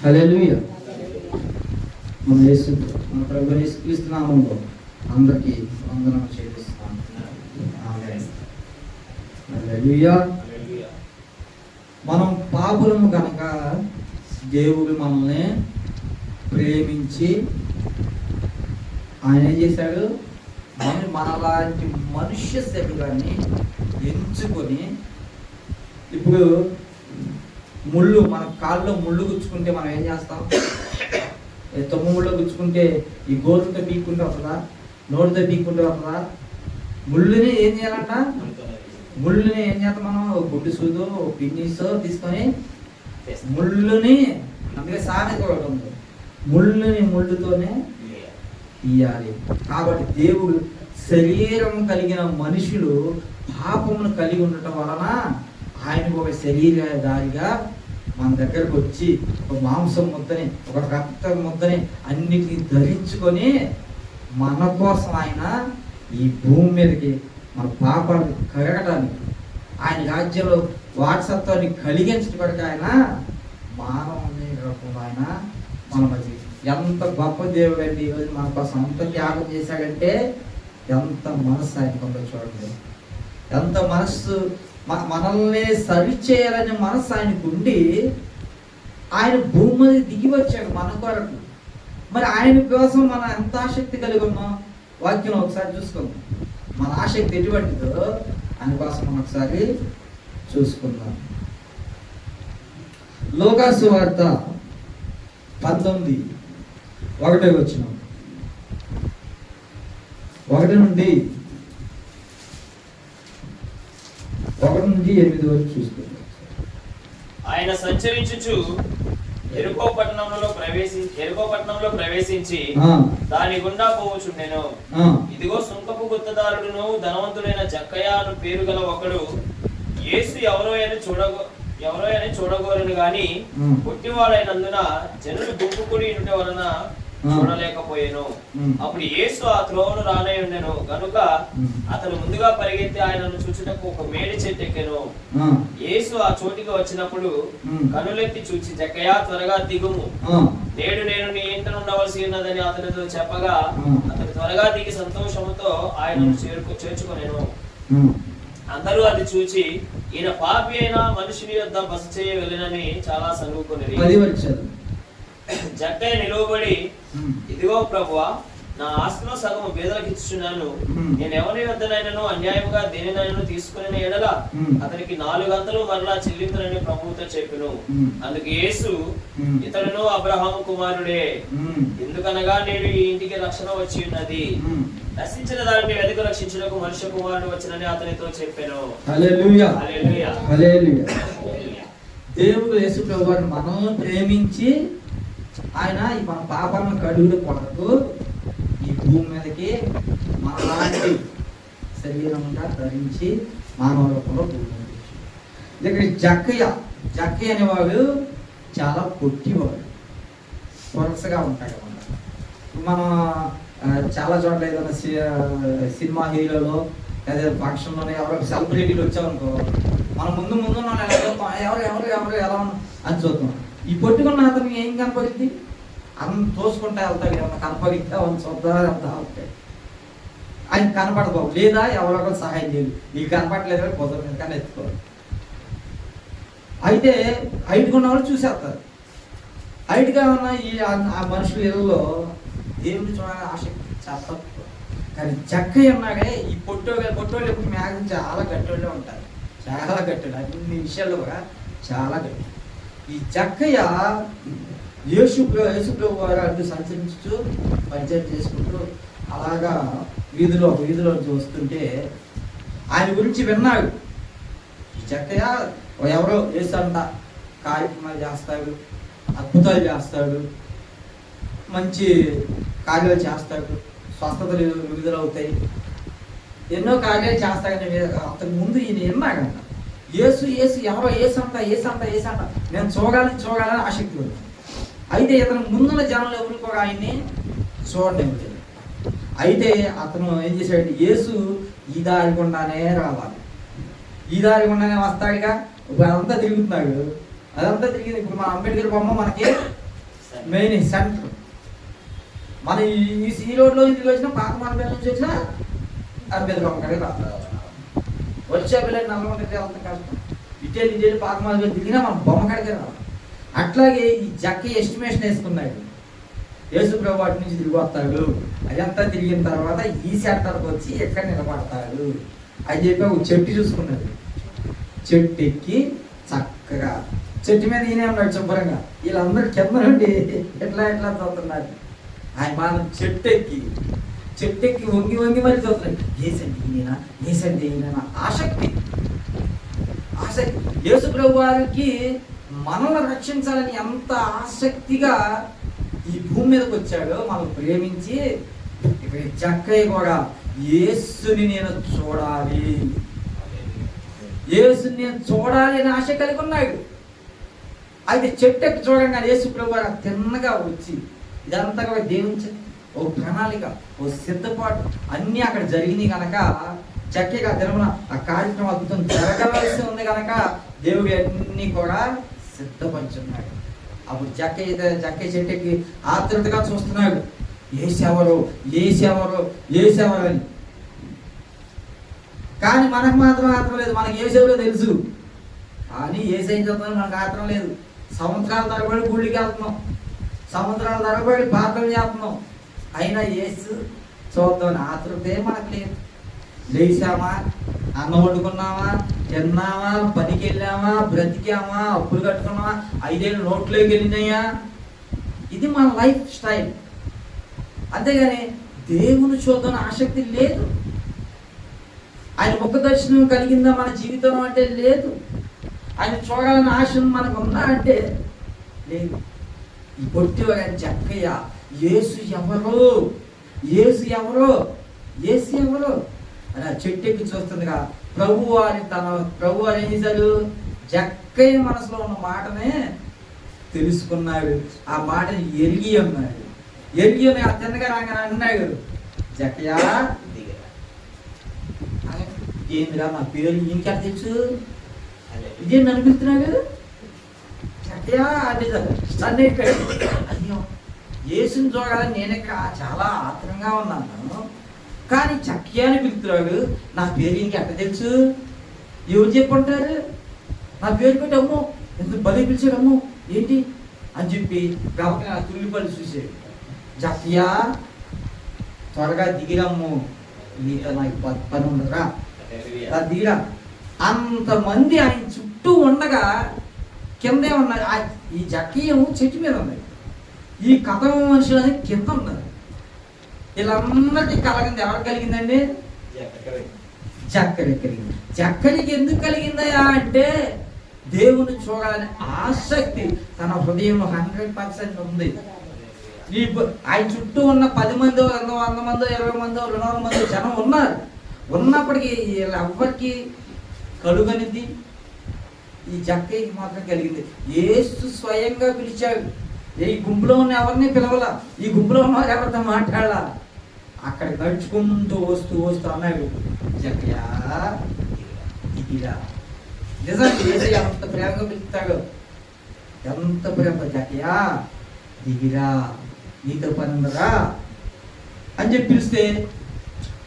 హల్లెలూయా. మన ప్రభు యేసుక్రీస్తు నామములో అందరికీ వందనం చెల్లిస్తున్నాను. ఆమేన్. హల్లెలూయా. మనం పాపులము కనుక దేవుడు మనల్ని ప్రేమించి ఆయన ఏం చేశాడు, మనలాంటి మనుష్య శరీరాన్ని ఎంచుకొని, ఇప్పుడు ముళ్ళు మన కాళ్ళలో ముళ్ళు గుచ్చుకుంటే మనం ఏం చేస్తాం? తొమ్ము ముళ్ళు గుచ్చుకుంటే ఈ గోరుతో పీక్కుంటే వస్తుందా? నోటితో పీక్కుంటే వస్తుందా? ముళ్ళుని ఏం చేయాలంట? ముళ్ళుని ఏం చేస్తాం మనం? గుడ్డు సూదో పిన్నీసో తీసుకొని ముళ్ళుని, అందుకే సామెత కూడా ఉంది, ముళ్ళుని ముళ్ళుతోనే తీయాలి. కాబట్టి దేవుడు శరీరం కలిగిన మనుషులు పాపమును కలిగి ఉండటం వలన ఆయనకు ఒక శరీరధారిగా మన దగ్గరకు వచ్చి ఒక మాంసం ముద్దని, ఒక రక్త ముద్దని అన్నిటినీ ధరించుకొని మన కోసం ఆయన ఈ భూమి మీదకి మన పాపాన్ని కడగటానికి, ఆయన రాజ్యంలో వారసత్వాన్ని కలిగించడానికి ఆయన మానవుని రూపంలో ఆయన మన మధ్య. ఎంత గొప్ప దేవుడు అండి! ఈరోజు మన కోసం అంత త్యాగం చేశాడంటే ఎంత మనస్సు ఆయనకు ఉందో చూడండి. ఎంత మనస్సు, మనల్ని సరిచేయాలనే మనస్సు ఆయనకు ఉండి ఆయన భూమి మీద దిగి వచ్చాడు మన కొరకు. మరి ఆయన కోసం మనం ఎంత ఆసక్తి కలిగి ఉన్నాం? వాక్యం ఒకసారి చూసుకుందాం. మన ఆసక్తి ఎటువంటిదో ఆయన కోసం మనం ఒకసారి చూసుకుందాం. లోకాసు వార్త 19:1 1 నుండి 8 వరకు చూసుకుందాం. ఆయన సంచరించుచు ఎరుకో పట్టణంలో ప్రవేశించి దాని గుండా పోవచుండెను. ఇదిగో సుంకపు గుత్తదారుడును ధనవంతుడైన జక్కయ్య అను పేరు గల ఒకడు యేసు ఎవరో అని చూడగోరను గాని పుట్టివాడైనందున జనులు గుంపుకుడి ఉంట వలన చూడలేకపోయాను. అప్పుడు యేసు ఆ త్రోవను రానై ఉండెను గనుక అతను ముందుగా పరిగెత్తి ఆయనను చూచుటకు ఒక మేడి చెట్టు ఎక్కెను. యేసు ఆ చోటికి వచ్చినప్పుడు కనులెత్తి చూచి, జక్కయ్య త్వరగా దిగుము, నేడు నేను నీ ఇంట ఉండవలసి ఉన్నదని అతనితో చెప్పగా అతను త్వరగా దిగి సంతోషముతో ఆయనను చేర్చుకొనెను. అందరూ అది చూచి ఈయన పాపి అయిన మనుషుని యొద్ద బస చేయ వెళ్ళినని చాలా సంగుకొనిరి. జక్కయ్య నిలువబడి, ఇదిగో ప్రభువా, నా ఆస్తిలో సగము పేదలకు ఇచ్చుచున్నాను. నేను ఎవరి వద్దనైనను అన్యాయముగా దేనినైనా తీసుకుని ఎడల అతనికి 4 మరలా చెల్లింపునని ప్రభువుతో చెప్పెను. అందుకు యేసు, ఇతడును అబ్రహాము కుమారుడే, ఎందుకనగా నేడు ఈ ఇంటికి రక్షణ వచ్చి ఉన్నది. నశించిన దానిని వెదకు రక్షించుటకు మనుష్య కుమారుడు వచ్చినని అతనితో చెప్పెను. హల్లెలూయా. హల్లెలూయా. దేవుడు యేసు ప్రభువుని మనల్ని ప్రేమించి ఆయన మన పాపాలను కడుగుడు కొరకు ఈ భూమి మీదకి మనలాంటి శరీరంగా ధరించి మానవ రూపంలో భూమి మీద. ఇక్కడ జక్కయ్య అనేవాడు చాలా పొట్టివాడు, వరుసగా ఉంటాడు అన్నమాట. మనం చాలా చోట్ల ఏదైనా సినిమా హీరోలో లేదా ఫంక్షన్లోనే ఎవరో సెలబ్రిటీలు వచ్చామనుకో, మనం ముందు ఎవరు ఎలా అని చూద్దాం. ఈ పొట్టుకున్న అతనికి ఏం కనపడింది? అతను తోసుకుంటా వెళ్తాడు, ఏమన్నా కనపడితే అవన్నీ చూద్దా వెళ్తా ఉంటాయి. ఆయన కనపడదు, లేదా ఎవరో ఒకరు సహాయం చేయదు. నీకు కనపడలేదు కుదరదు కానీ ఎత్తుకోవాలి. అయితే హైట్గా ఉన్న వాళ్ళు చూసేస్తారు. హైట్గా ఉన్న ఆ మనుషుల ఇళ్ళలో దేవుడిని చూడాలని ఆసక్తి చాలా తక్కువ. కానీ జక్కయ్య ఉన్నాడే, ఈ పొట్టోళ్ళు ఎప్పుడు మ్యాక్సిమం చాలా గట్టోళ్ళే ఉంటారు, చాలా గట్టోళ్ళు, అన్ని విషయాల్లో కూడా చాలా గట్టి. ఈ జక్కయ్య యేసుప్రభు వారు అడ్డు సంచరించుతూ పంచాయతీ చేసుకుంటూ అలాగా వీధిలో వస్తుంటే ఆయన గురించి విన్నాడు. ఈ జక్కయ్య ఎవరో యేసంట కార్యక్రమాలు చేస్తాడు, అద్భుతాలు చేస్తాడు, మంచి కార్యాలు చేస్తాడు, స్వస్థతలు విడుదలవుతాయి, ఎన్నో కార్యాలు చేస్తాడని అంతకు ముందు ఈయన విన్నాడంట. యేసు ఎవరో ఏసంట నేను చూడాలని ఆసక్తి ఉంది. అయితే ఇతను ముందున్న జనంలో ఎవరు కూడా ఆయన్ని చూడలేదు. అయితే అతను ఏం చేశాడు, యేసు ఈ దారి గుండానే రావాలి, ఈ దారి గుండానే వస్తాడుగా. ఇప్పుడు అదంతా తిరుగుతున్నాడు, అదంతా తిరిగింది. ఇప్పుడు మన అంబేద్కర్ బొమ్మ మనకి మెయిన్ సెంటర్. మన ఈ రోడ్లో ఇంటికి వచ్చినా పాత మార్గం నుంచి వచ్చినా అది పెద్ద బొమ్మకాడికి రాదు. వచ్చే పిల్లలు నల్లగొండకి అంత కష్టం. ఇటేళ్ళు పాత మార్గం దిగినా మన బొమ్మకాడికే రాదు. అట్లాగే ఈ జక్క ఎస్టిమేషన్ వేసుకున్నాడు. యేసు ప్రభు వాటి నుంచి తిరిగి వస్తాడు, అదంతా తిరిగిన తర్వాత ఈ సెంటర్కి వచ్చి ఎక్కడ నిలబడతాడు అని చెప్పి ఒక చెట్టు చూసుకున్నాడు. చెట్టు ఎక్కి చక్కగా చెట్టు మీద ఈయనే ఉన్నాడు శుభ్రంగా. వీళ్ళందరూ కింద నుండి ఎట్లా చూస్తున్నారు. ఆయన బాగా చెట్టు ఎక్కి వంగి మరి చూస్తున్నాడు. ఏసంటే ఈయన ఆసక్తి. యేసు ప్రభు వారికి మనల్ని రక్షించాలని ఎంత ఆసక్తిగా ఈ భూమి మీదకి వచ్చాడో, మనం ప్రేమించి ఇక్కడ జక్కయ్య కూడా యేసుని నేను చూడాలి అని ఆశ కలిగి ఉన్నాడు. అయితే చెట్టు ఎక్కి చూడంగానే యేసు ప్రభు వారు తిన్నగా వచ్చి ఇదంతా కూడా దేవుని ఓ ప్రణాళిక, ఓ సిద్ధపాటు అన్నీ అక్కడ జరిగినాయి కనుక చక్కగా తిరుమల ఆ కార్యక్రమం అద్భుతం జరగవలసి ఉంది కనుక దేవుడు అన్నీ కూడా సిద్ధపరుచున్నాడు. అప్పుడు జక్కయ్య చెట్టుకి ఆతృతగా చూస్తున్నాడు. ఏసేవరు అని. కానీ మనకు మాత్రం ఆత్రం లేదు. మనకి ఏసేవరో తెలుసు, కానీ ఏసైని చెప్తాను మనకు ఆత్రం లేదు. సంవత్సరాల తరబడి గుళ్ళకి వెళ్తున్నాం, సంవత్సరాల తరబడి ప్రార్థన చేస్తున్నాం, అయినా యేసు చూద్దామని ఆతృతే మనకు లేదు. లేచామా, అన్నం వండుకున్నామా, తిన్నామా, పనికి వెళ్ళామా, బ్రతికామా, అప్పులు కట్టుకున్నామా, 5 ఏళ్ళు నోట్లోకి వెళ్ళినాయా, ఇది మన లైఫ్ స్టైల్. అంతేగాని దేవుని చూద్దామని ఆసక్తి లేదు. ఆయన ముఖ దర్శనం కలిగిందా మన జీవితం అంటే లేదు. ఆయన చూడాలని ఆశ మనకు ఉందా అంటే లేదు. ఈ పొట్టివ జక్కయ్య యేసు ఎవరు అని ఆ చెట్టు ఎక్కి చూస్తుందిగా ప్రభు వారు ఏం చేశాడు? జక్కయ్య మనసులో ఉన్న మాటనే తెలుసుకున్నాడు. ఆ మాటని ఎరిగి ఆ తిన్నగా రాగానే అన్నాడు, జక్కయ్య ఏందిరా నా పేరు ఇంకెక్కడ తెలుసు, ఇదేం అనిపిస్తున్నాడు జక్కయ్య అంటే అయ్యో యేసుని చూడాలని నేను ఇక్కడ చాలా ఆత్రంగా ఉన్నాను, కానీ జక్కయ్య అని పిలుస్తున్నాడు, నా పేరు ఇంకెక్కడ తెలుసు, ఎవరు చెప్పుంటారు, నా పేరు పెట్టి అమ్మో ఎంత బలి పిలిచాడు, అమ్మో ఏంటి అని చెప్పి కాబట్టి నా తుల్లిపల్లి చూసాడు. జక్కయ్య త్వరగా దిగిరమ్ము, నీతో నాకు పని ఉండదురా, దిగిరా. అంతమంది ఆయన చుట్టూ ఉండగా కిందే ఉన్నారు. ఈ జక్కయ్య చెట్టు మీద ఉన్నాయి, ఈ కథమ మనుషులు అనేది కింద ఉన్నారు. వీళ్ళందరికీ కలగింది. ఎవరికి కలిగిందండి? జక్కడికి కలిగింది. జక్కడికి ఎందుకు కలిగిందయా అంటే దేవుని చూడాలని ఆసక్తి తన హృదయంలో 100% ఉంది. ఆయన చుట్టూ ఉన్న 10 మందో 100 మందో 20 మందో 200 మందో జనం ఉన్నారు. ఉన్నప్పటికీ వీళ్ళెవ్వరికి కలుగనిది ఈ జక్కయ్యకి మాత్రం కలిగింది. యేసు స్వయంగా పిలిచాడు. ఈ గుంపులో ఉన్న ఎవరిని పిలవాల, ఈ గుంపులో ఉన్న వారు ఎవరితో మాట్లాడాల. అక్కడ నడుచుకుంటూ వస్తూ అన్నాడు, జక్కయ్య దిగిరా. నిజానికి యేసయ్య ఎంత ప్రేమగా పిలుస్తాడు, ఎంత ప్రేమ. జక్కయ్య దిగిరా, నీతో పని ఉందరా అని చెప్పి పిలిస్తే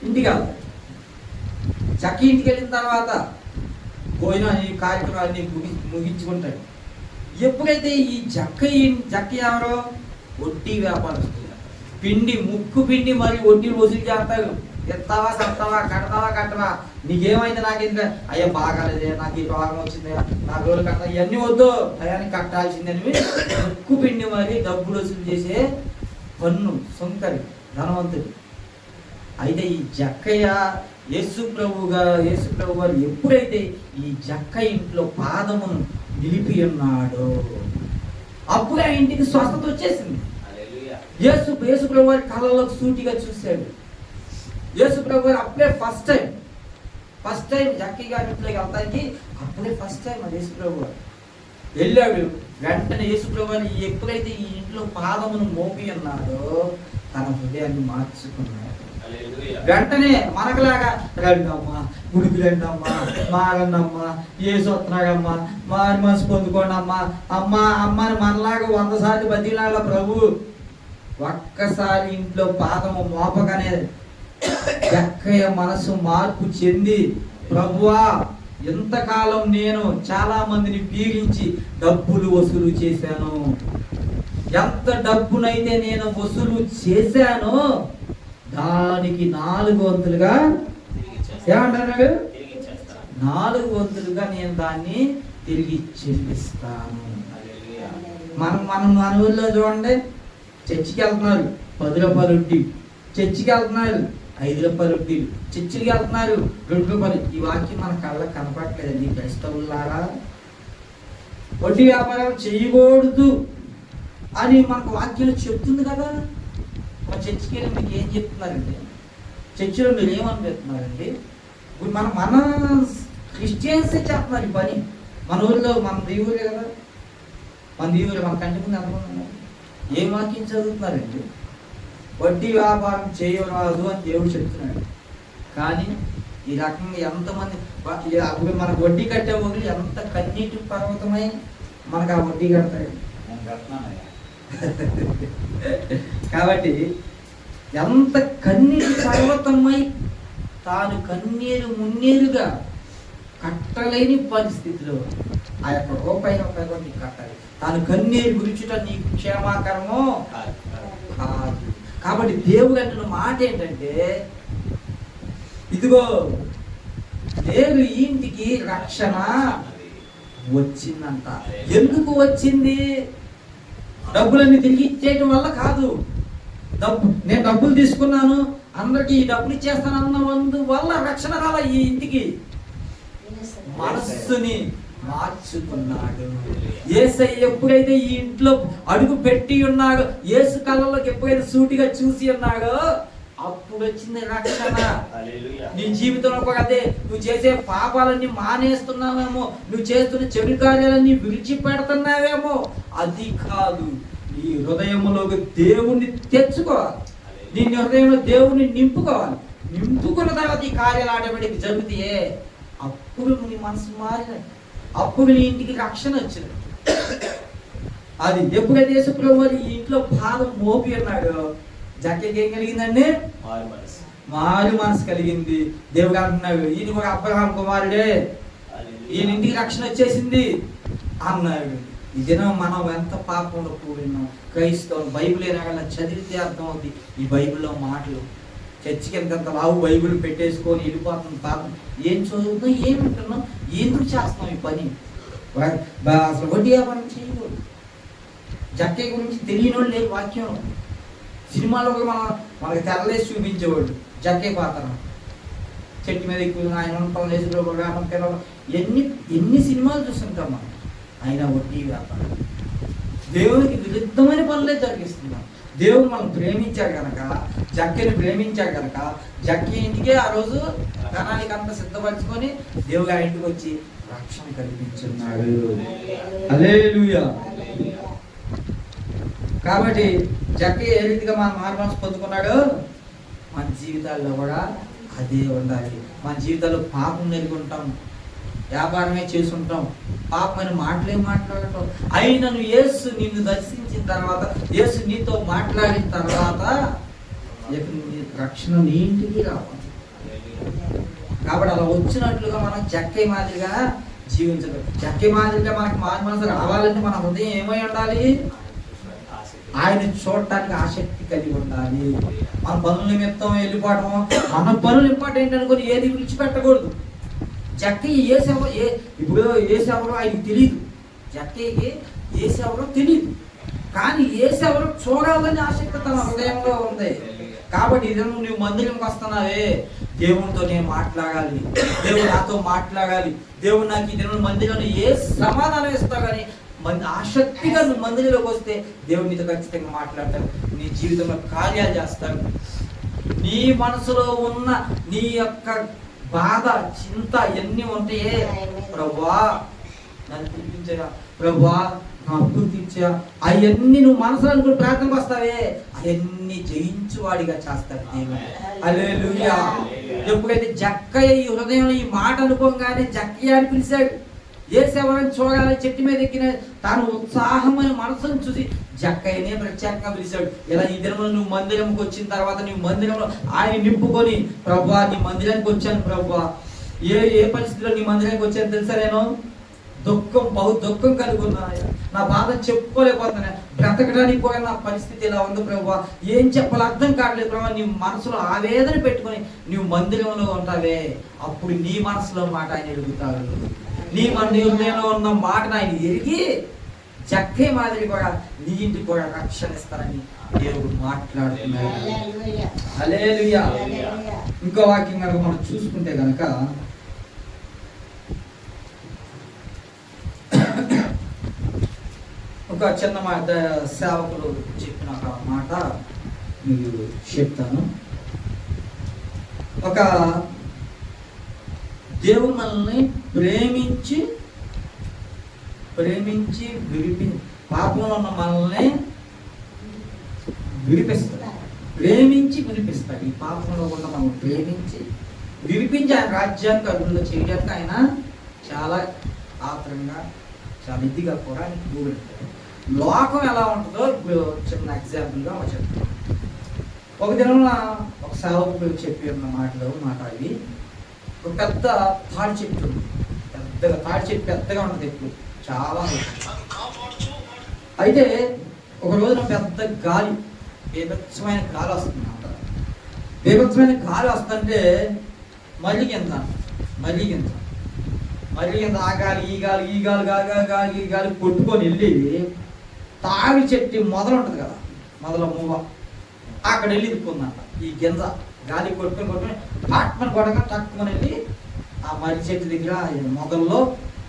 ఇంటికి వెళ్తాడు. జక్కయ్య ఇంటికి వెళ్ళిన తర్వాత పోయిన ఈ కార్యక్రమాన్ని ముగించుకుంటాడు. ఎప్పుడైతే ఈ జక్కయ్య ఎవరో వడ్డీ వ్యాపారస్తులు, ముక్కు పిండి మరి వడ్డీలు వసూలు చేస్తాడు. ఎత్తావా సత్తావా, కట్టవా, నీకేమైంది, నాకేంది, అయ్యా బాగాలేదే, నాకు ఈ రోగం వచ్చింది, నా రోజులు కట్ట, ఇవన్నీ వద్దు, అయ్యాన్ని కట్టాల్సిందని ముక్కు పిండి మరి డబ్బులు వసూలు చేసే పన్ను సొంకరి ధనవంతుడు. అయితే ఈ జక్కయ్య యేసు ప్రభు వారు ఎప్పుడైతే ఈ జక్కయ్య ఇంట్లో పాదమును నిలిపి ఉన్నాడో అప్పుడే ఆ ఇంటికి స్వస్థత వచ్చేసింది. యేసు ప్రభు వారి కళ్ళలోకి సూటిగా చూశాడు. యేసు ప్రభు వారు అప్పుడే ఫస్ట్ టైం జక్కయ్య గారి ఇంట్లోకి వెళ్తానికి అప్పుడే ఫస్ట్ టైం అది యేసు ప్రభు వారు వెళ్ళాడు. వెంటనే యేసు ప్రభు వారు ఎప్పుడైతే ఈ ఇంట్లో పాదమును మోపి ఉన్నాడో తన హృదయాన్ని మార్చుకున్నాడు. హల్లెలూయా. వెంటనే మనకులాగా రండమ్మా, గుడికి రండమ్మా, మారండమ్మా, ఏసు వస్తున్నాడమ్మా, మారి మనసు పొందుకోండి అమ్మా, అమ్మా అమ్మని మనలాగా 100 సార్లు బతిలాగా ప్రభు ఒక్కసారి ఇంట్లో పాదము మోపకనే జక్కయ్య మనసు మార్పు చెంది, ప్రభువా ఎంతకాలం నేను చాలా మందిని పీడించి డబ్బులు వసూలు చేశాను, ఎంత డబ్బునైతే నేను వసూలు చేశానో దానికి 4 వంతులుగా ఏమంటారు, 4 వంతులుగా నేను దాన్ని తిరిగి చెల్లిస్తాను. మన ఊళ్ళో చూడండి, చర్చికి వెళ్తున్నారు 10 రూపాయలు వడ్డీ, చర్చికి వెళ్తున్నారు 5 రూపాయలు వడ్డీ, చర్చికి వెళ్తున్నారు 2 రూపాయలు. ఈ వాక్యం మన కళ్ళకు కనపడలేదండి క్రైస్తవులారా. వడ్డీ వ్యాపారం చేయకూడదు అని మనకు వాక్యం చెప్తుంది కదా. మన చర్చికి వెళ్ళి మీకు ఏం చెప్తున్నారండి? చర్చిలో మీరు ఏమనిపిస్తున్నారండి? ఇప్పుడు మన క్రిస్టియన్సే చేస్తున్నారు ఈ పని. మన ఊళ్ళో మన దేవుడే కదా, మన దేవుడే మన కంటి ముందు ఎంతమంది ఉన్నారు? ఏం వాక్యం చదువుతున్నారండి? వడ్డీ వ్యాపారం చేయరాదు అని దేవుడు చెప్తున్నాడు. కానీ ఈ రకంగా ఎంతమంది అప్పుడు మనకు వడ్డీ కట్టే వాళ్ళు ఎంత కన్నీటి పర్వతమై మనకు ఆ వడ్డీ కడతాడు. కాబట్టి ఎంత కన్నీటి పర్వతమై తాను కన్నీరు మున్నీరుగా కట్టలేని పరిస్థితిలో ఆ యొక్క రూపాయి నీకు కట్టాలి. తాను కన్నీరు గురించుట నీకు క్షేమాకరమో కాదు. కాబట్టి దేవుడు అంటున్న మాట ఏంటంటే, ఇదిగో నేను ఈ ఇంటికి రక్షణ వచ్చిందంట. ఎందుకు వచ్చింది? డబ్బులన్నీ తిరిగి ఇచ్చేయటం వల్ల కాదు. నేను డబ్బులు తీసుకున్నాను, అందరికి ఈ డబ్బులు ఇచ్చేస్తాను అన్నందు వల్ల రక్షణ రాల ఈ ఇంటికి. మనస్సుని మార్చుకున్నాడు. యేసయ్య ఎప్పుడైతే ఈ ఇంట్లో అడుగు పెట్టి ఉన్నాడో, యేసు కళ్ళలోకి ఎప్పుడైతే సూటిగా చూసి ఉన్నాడో అప్పుడు వచ్చింది రక్షణ. నీ జీవితంలో కూడా అదే, నువ్వు చేసే పాపాలన్నీ మానేస్తున్నావేమో, నువ్వు చేస్తున్న చెడు కార్యాలన్నీ విడిచిపెడుతున్నావేమో, అది కాదు. నీ హృదయంలోకి దేవుణ్ణి తెచ్చుకోవాలి. నీ హృదయంలో దేవుణ్ణి నింపుకోవాలి. నింపుకున్న తర్వాత ఈ కార్యాలు ఆటోమేటిక్ జరుగుతాయే. అప్పుడు నీ మనసు మారినట్టు, అప్పుడు నీ ఇంటికి రక్షణ వచ్చింది. అది ఎప్పుడైతే యేసు ప్రభువు ఈ ఇంట్లో పాదం మోపి ఉన్నాడో జక్కకి ఏం కలిగిందండి? మారు మనసు కలిగింది. దేవుడు అంటున్నాడు, ఈయన కూడా అబ్రహాం కుమారుడే, ఈయన ఇంటికి రక్షణ వచ్చేసింది అన్నాడు. ఈ దినం మనం ఎంత పాపంలో కూడినాం. క్రైస్తవం బైబిల్ ఏనాగల చదివితే అర్థం అవుతుంది. ఈ బైబిల్లో మాటలు చర్చికి ఎంత లావు బైబిల్ పెట్టేసుకొని వెళ్ళిపోతుంది. పాపం ఏం చదువుతున్నాం, ఏం వింటున్నాం, ఎందుకు చేస్తున్నాం ఈ పని? అసలు వడ్డీ వ్యాపారం చేయకూడదు. జక్కయ్య గురించి తెలియని వాళ్ళు లేదు వాక్యం. సినిమాలో కూడా మనకి తెరలేసి చూపించేవాడు జక్కయ్య పాత్ర. చెట్టు మీద ఎక్కువ ఆయన పనులు ఎన్ని సినిమాలు చూస్తుంటాం మనం. ఆయన వడ్డీ వ్యాపారం, దేవునికి విరుద్ధమైన పనులే జరిగిస్తున్నాం. దేవుడు మనం ప్రేమించాడు కనుక, జక్కని ప్రేమించాడు కనుక, జక్కయ్య ఇంటికే ఆ రోజు ధనానికి అంతా సిద్ధపరచుకొని దేవుడు ఆ ఇంటికి వచ్చి రక్షణ కల్పించున్నాడు. హల్లెలూయా. కాబట్టి జక్కయ్య ఏ రీతిగా మన మారుమనసు పొందుకున్నాడో మన జీవితాల్లో కూడా అదే ఉండాలి. మన జీవితాల్లో పాపం నెరుగుంటాం, వ్యాపారమే చేసుంటాం, పాపమైన మాటలే మాట్లాడటం. అయినను యేసు నిన్ను దర్శించిన తర్వాత, యేసు నీతో మాట్లాడిన తర్వాత రక్షణ నీ ఇంటికి రావాలి. కాబట్టి అలా వచ్చినట్లుగా మనం జక్కయ్య మాదిరిగా జీవించదు. జక్కయ్య మాదిరిగా మనకి మారుమనసు రావాలంటే మన హృదయం ఏమై ఉండాలి? ఆయన చూడటానికి ఆసక్తి కలిగి ఉండాలి. మన పనుల నిమిత్తం వెళ్ళిపోవడం, మన పనులు ఇంపార్టెంట్ అనుకుని ఏది విడిచిపెట్టకూడదు. జక్కయ్య ఇప్పుడు ఏసెవరో ఆయనకి తెలియదు. జక్కయ్యకి ఏసెవరో తెలియదు, కానీ ఏసెవరో చూడాలని ఆసక్తి తన హృదయంలో ఉంది. కాబట్టి ఇదే నువ్వు మందిరంకి వస్తున్నావే, దేవునితో నేను మాట్లాడాలి, దేవుడు నాతో మాట్లాడాలి, దేవుడు నాకు ఈ దిన మందిరంలో ఏ సమాధానం ఇస్తావు. కానీ ఆసక్తిగా నువ్వు మందిరంలోకి వస్తే దేవుడు నీతో ఖచ్చితంగా మాట్లాడతాడు, నీ జీవితంలో కార్యాలు చేస్తాడు. నీ మనసులో ఉన్న నీ యొక్క బాధ, చింత ఎన్ని ఉంటాయే, ప్రభువా నన్ను పిలిపించగా, ప్రభువా అప్పులు తీర్చా, అవన్నీ నువ్వు మనసులో అనుకుని ప్రార్థనకు వస్తావే, అవన్నీ జయించువాడిగా చేస్తాడు దేవుడు. హల్లెలూయా. ఎప్పుడైతే జక్కయ్య ఈ హృదయంలో ఈ మాట అనుకోగానే జక్కయ్య అని పిలిచాడు. యేసెవరని చూడాలని చెట్టు మీద ఎక్కిన తాను ఉత్సాహమైన మనసును చూసి జక్కయ్యనే ప్రత్యేకంగా పిలిచాడు. ఇలా ఈ దినంలో నువ్వు మందిరంకి వచ్చిన తర్వాత నువ్వు మందిరంలో ఆయన నింపుకొని, ప్రభువా నీ మందిరానికి వచ్చాను ప్రభువా, ఏ పరిస్థితిలో నీ మందిరానికి వచ్చాను తెలుసా, నేను బహు దుఃఖం కలుగున్నా, నా బాధ చెప్పుకోలేకపోతున్నా, బ్రతకడానికి కూడా నా పరిస్థితి ఇలా ఉంది ప్రభువా, ఏం చెప్పాలో అర్థం కావట్లేదు ప్రభువా. నీ మనసులో ఆవేదన పెట్టుకొని నువ్వు మందిరంలో ఉంటావే, అప్పుడు నీ మనసులో మాట ఆయన ఎరుగుతాడు. నీ హృదయంలో ఉన్న మాటను ఆయన ఎరిగి జక్కే మాదిరి కూడా నీ ఇంటికి కూడా రక్షణ ఇస్తారని దేవుడు మాట్లాడుతున్నాడు. హల్లెలూయా. ఇంకో వాక్యం కనుక మనం చూసుకుంటే కనుక ఒక చిన్న మాట సేవకులు చెప్పిన ఒక మాట మీకు చెప్తాను. ఒక దేవుడు మనల్ని ప్రేమించి పాపంలో ఉన్న మనల్ని విడిపిస్తాడు. ప్రేమించి విడిపిస్తాడు. ఈ పాపంలో ఉన్న మనం ప్రేమించి విడిపించి ఆయన రాజ్యానికి అభివృద్ధి చేయడానికి ఆయన చాలా ఆత్రంగా చాలా ఇదిగా కూడా ఆయన కూడుతాడు. లోకం ఎలా ఉంటుందో ఇప్పుడు చిన్న ఎగ్జాంపుల్గా మనం చెప్తాం. ఒక దినంలో ఒక సేవకుడు చెప్పి ఉన్న మాట అవి, ఒక పెద్ద తాడి చెట్టు, పెద్దగా తాడి చెట్టు పెద్దగా ఉంటుంది, ఎప్పుడు చాలా. అయితే ఒక రోజున పెద్ద గాలి, బీభత్సమైన గాలి వస్తుంది అంట. బీభత్సమైన గాలి వస్తుంటే మళ్ళీ కింద ఆ గాలి ఈ గాలి కొట్టుకొని వెళ్ళి తాడి చెట్టు మొదలు ఉంటుంది కదా, మొదల మూవ, అక్కడ వెళ్ళి ఇరుక్కుందంట. ఈ గింజ గాలి కొట్టుకొని పాట్మని కొడగా టక్కుమని వెళ్ళి ఆ మర్రి చెట్టు దగ్గర మొదల్లో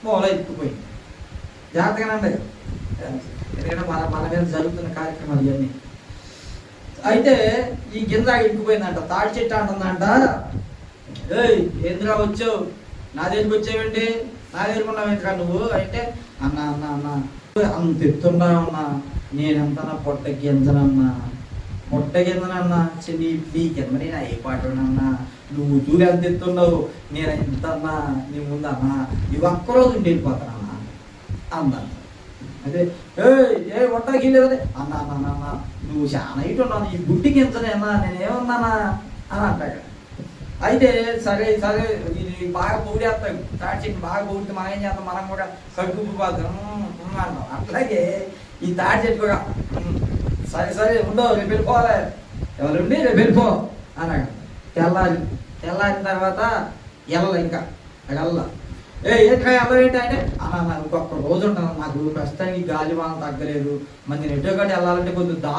మూల ఇరుక్కుపోయింది. జాగ్రత్తగానండి, ఎందుకంటే మన మీద జరుగుతున్న కార్యక్రమాలు ఇవన్నీ. అయితే ఈ గింజ ఇరుక్కుపోయిందంట. తాడి చెట్టు అంటుందంట, ఏయ్ ఏంద్రా వచ్చావు, నా దగ్గరికి వచ్చావేంటి, నా దగ్గర ఉన్నావేంటిరా నువ్వు అంటే, అన్న అంత ఎత్తున్నావన్నా, నేనెంతనా పొట్ట గింజనన్నా నీ కింద నేను ఏ పాటనన్నా, నువ్వు చూడు ఎంత ఎత్తున్నావు, నేను ఎంతన్నా నీ ముందన్నా, ఇవి ఒక్కరోజు వెళ్ళిపోతానన్నా అందంట. అదే ఏ వంటకి లేదంటే అన్నా నువ్వు చాలా ఇటు ఉన్నాను, ఈ గుడ్డికి ఎంతనేనా, నేనేమన్నానా అని అంటాడు. అయితే సరే ఇది బాగా పొగిడేస్తాం, తాడి చెట్టు బాగా పొగిడితే మనం ఏం చేస్తాం, మనం కూడా కడుపుపోతాం అంటాం. అట్లాగే ఈ తాడి చెట్టు కూడా సరే ఉండవు, రేపు వెళ్ళిపోవాలి, ఎవరుండి రేపు వెళ్ళిపో అన్నాడు. తెల్లారిన తర్వాత ఇంకా ఏంటా వెళ్ళవేంటి అంటే, అన్న ఇంకొక రోజు ఉంటాను, నాకు ప్రస్తుతానికి గాలి వాన తగ్గలేదు, మరి నేను ఎటో గట్టి వెళ్ళాలంటే కొద్దిగా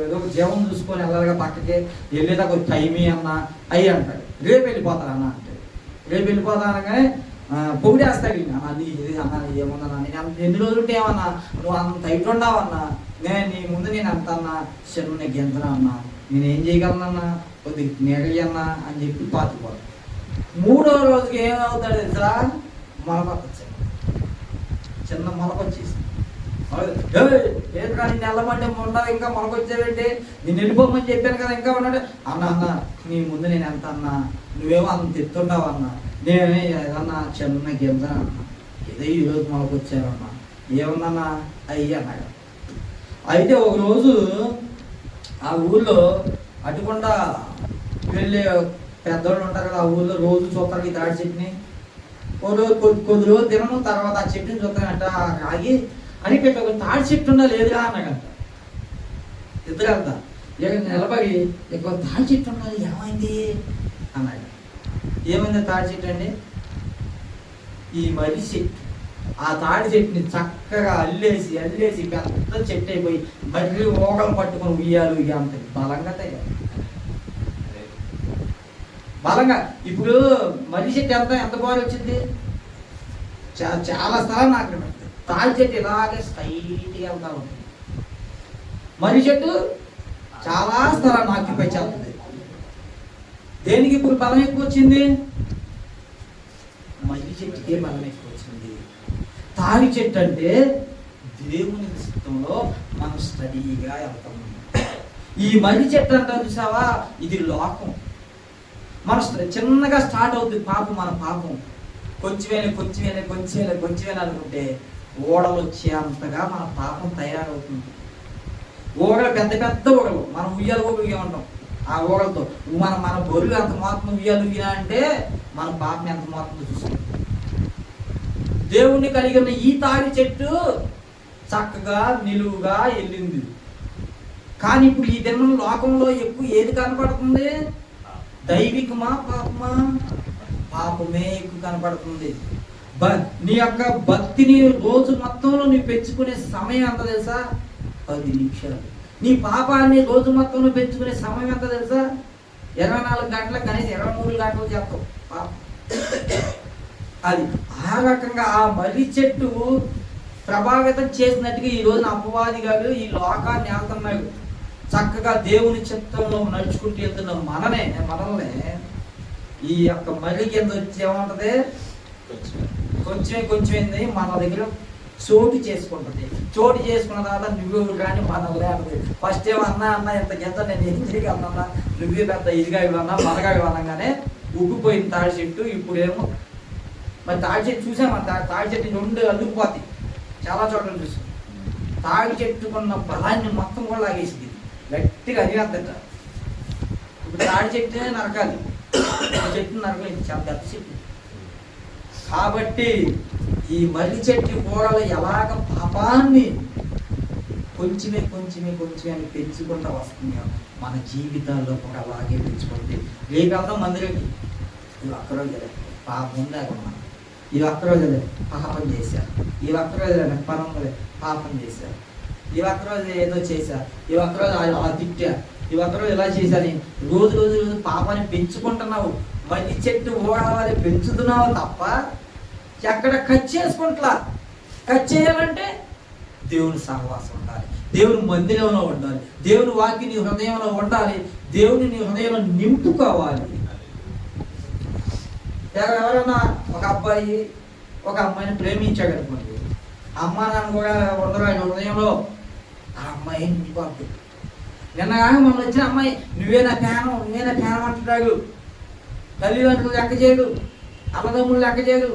ఏదో ఒక జీవం చూసుకొని వెళ్ళాలిగా పక్కకి, వెళ్ళేదా కొద్ది టైమీ అన్న అయ్యి అంటాడు. రేపు వెళ్ళిపోతాను అంటే, రేపు వెళ్ళిపోతానగానే పొగిడేస్తాడు. అన్న నీ ఇది అన్న ఏమన్నా, నేను ఎన్ని రోజులు ఉంటే ఏమన్నా, నువ్వు అంత ఇటు ఉండవన్నా, నేను నీ ముందు నేను అంత అన్నా శరీరం గెంతనా అన్నా, నేనేం చేయగలనన్నా, కొద్దిగా నీడలి అన్నా అని చెప్పి పాతిపోతాడు. 3వ రోజుకి ఏమవుతాడు తెలుసా, మొలకొచ్చాడు, చిన్న మొలకొచ్చేసి, ఏంటా నేను వెళ్ళమంటే ఉండవు, ఇంకా మొలకొచ్చావేంటి, నేను వెళ్ళిపోమని చెప్పాను కదా ఇంకా ఉన్నాడు. అన్న నీ ముందు నేను ఎంత అన్నా, నువ్వేమో అంత ఎత్తుండవు అన్నా, నేనే ఏదన్నా చిన్న గింజ అన్నా, ఏదో ఈరోజు మొలకొచ్చావన్నా, ఏమన్నా అయ్యి అన్నాడు. అయితే ఒకరోజు ఆ ఊళ్ళో అటుకుండా వెళ్ళే పెద్దవాళ్ళు ఉంటారు కదా, ఆ ఊళ్ళో రోజు చూస్తారు ఈ తాడి చెట్టుని. కొద్ది రోజు తినను తర్వాత ఆ చెట్టుని చూస్తానంట, ఆగి అని ఒక తాడి చెట్టు ఉందా లేదురా అన్నాడంట. ఇద్దరంతా నిలబడి ఎక్కువ తాడి చెట్టు ఉన్నది ఏమైంది అన్నాడు. ఏమైంది తాడి చెట్టు అండి, ఈ మర్రి చెట్టు, ఆ తాడి చెట్టుని చక్కగా అల్లేసి పెద్ద చెట్టు అయిపోయి మర్రి ఓగలు పట్టుకొని ఉయ్యాలు అంత బలంగా తయారు. బలంగా ఇప్పుడు మర్రి చెట్టు ఎంత బాగా వచ్చింది, చాలా స్థలాన్ని ఆక్రమిస్తుంది. తాడి చెట్టు ఇలాగే స్ట్రైట్గా వెళ్తా ఉంటుంది, మర్రి చెట్టు చాలా స్థలాన్ని ఆక్యుపై చేస్తుంది. దేనికి ఇప్పుడు బలం ఎక్కువ వచ్చింది, మర్రి చెట్టుకే బలం ఎక్కువ వచ్చింది. తాడి చెట్టు అంటే దేవుని చిత్తంలో మనం స్టడీగా వెళ్తాము. ఈ మర్రి చెట్టు అంటారు చూసావా, ఇది లోకం. మన చిన్నగా స్టార్ట్ అవుతుంది పాపం. మన పాపం కొంచెం అనుకుంటే ఓడలు వచ్చేంతగా మన పాపం తయారవుతుంది. ఓడలు పెద్ద పెద్ద ఓడలు, మనం ఉయ్యాలు కూడా ఉంటాం. ఆ ఓడలతో మన బొరుగు ఎంత మాత్రం ఉయ్యాలు ఉయ్యా అంటే మన పాపం ఎంత మాత్రం చూస్తుంది. దేవుణ్ణి కలిగిన ఈ తాడి చెట్టు చక్కగా నిలువుగా వెళ్ళింది. కానీ ఇప్పుడు ఈ దినం లోకంలో ఎక్కువ ఏది కనపడుతుంది? దైవికమా పాపమా? పాపమే ఎక్కువ కనపడుతుంది. నీ యొక్క భక్తిని రోజు మొత్తంలో నువ్వు పెంచుకునే సమయం ఎంత తెలుసా? 10 నిమిషాలు. నీ పాపాన్ని రోజు మొత్తంలో పెంచుకునే సమయం ఎంత తెలుసా? 24 గంటలకు కనీసం 23 గంటలు చేస్తావు పాపం. అది ఆ రకంగా ఆ మర్రి చెట్టు ప్రభావితం చేసినట్టుగా ఈ రోజున అపవాది గారు ఈ లోకాన్ని వెళ్తున్నాడు. చక్కగా దేవుని చిత్తంలో నడుచుకుంటూ వెళ్తున్న మనల్ని ఈ యొక్క మర్రి కింద వచ్చి ఏమంటది? కొంచెం మన దగ్గర చోటు చేసుకుంటుంది. చోటు చేసుకున్న తర్వాత నువ్వు కానీ మనల్ని అంటది. ఫస్ట్ ఏమో అన్న ఇంత గింజ నేను ఏం చేయగలన్నా, నువ్వే పెద్ద ఇదిగా ఇవ్వన్నా మనగా ఇవ్వనంగానే ఉగ్గిపోయింది తాడి చెట్టు. ఇప్పుడేమో మరి తాడి చెట్టు చూసామా? తాడి చెట్టు 2 అల్లుకుపోతాయి. చాలా చోట్ల చూసాం. తాడి చెట్టుకున్న బలాన్ని మొత్తం కూడా లాగేసింది, గట్టిగా అదివేద్దట. ఇప్పుడు తాడి చెట్టునే నరకాలి, చెట్టుని నరకలేదు, చాలా పెద్ద చెట్టు. కాబట్టి ఈ మర్రి చెట్టు కూరలు ఎలాగ పాపాన్ని కొంచెమే అని పెంచుకుంటూ వస్తున్నాయో మన జీవితాల్లో కూడా అలాగే పెంచుకుంటే రేపు వెళ్దాం మందిరంకి. ఇవి ఒక్కరోజు పాపం ఉందాకమ్మా, ఇవి ఒక్కరోజులే పాపం చేశారు, ఇవి ఒక్కరోజులే పరంగా పాపం చేశారు, ఇవి ఒక్కరోజు ఏదో చేశారు, ఇవి ఒక్కరోజు అలా తిట్టారు, ఇవి ఒక్కరోజు ఇలా చేశారు. రోజు పాపాన్ని పెంచుకుంటున్నావు. మర్రి చెట్టు ఓడవాలి పెంచుతున్నావు తప్ప ఎక్కడ కట్ చేసుకుంటా. కట్ చేయాలంటే దేవుని సహవాసం ఉండాలి, దేవుని మందిరంలో ఉండాలి, దేవుని వాక్యం నీ హృదయంలో ఉండాలి, దేవుని నీ హృదయంలో నింపుకోవాలి. ఎవరైనా ఒక అబ్బాయి ఒక అమ్మాయిని ప్రేమించాడు అనుకోండి, అమ్మ నాన్న కూడా ఉండరు ఆయన హృదయంలో. ఆ అమ్మాయి నిండిపోద్ది. నిన్నగాక మొన్న వచ్చిన అమ్మాయి నువ్వే నా ప్యానం అంటున్నాడు. తల్లిదండ్రులు లెక్క చేయడు, అన్నదమ్ములు లెక్క చేయడు,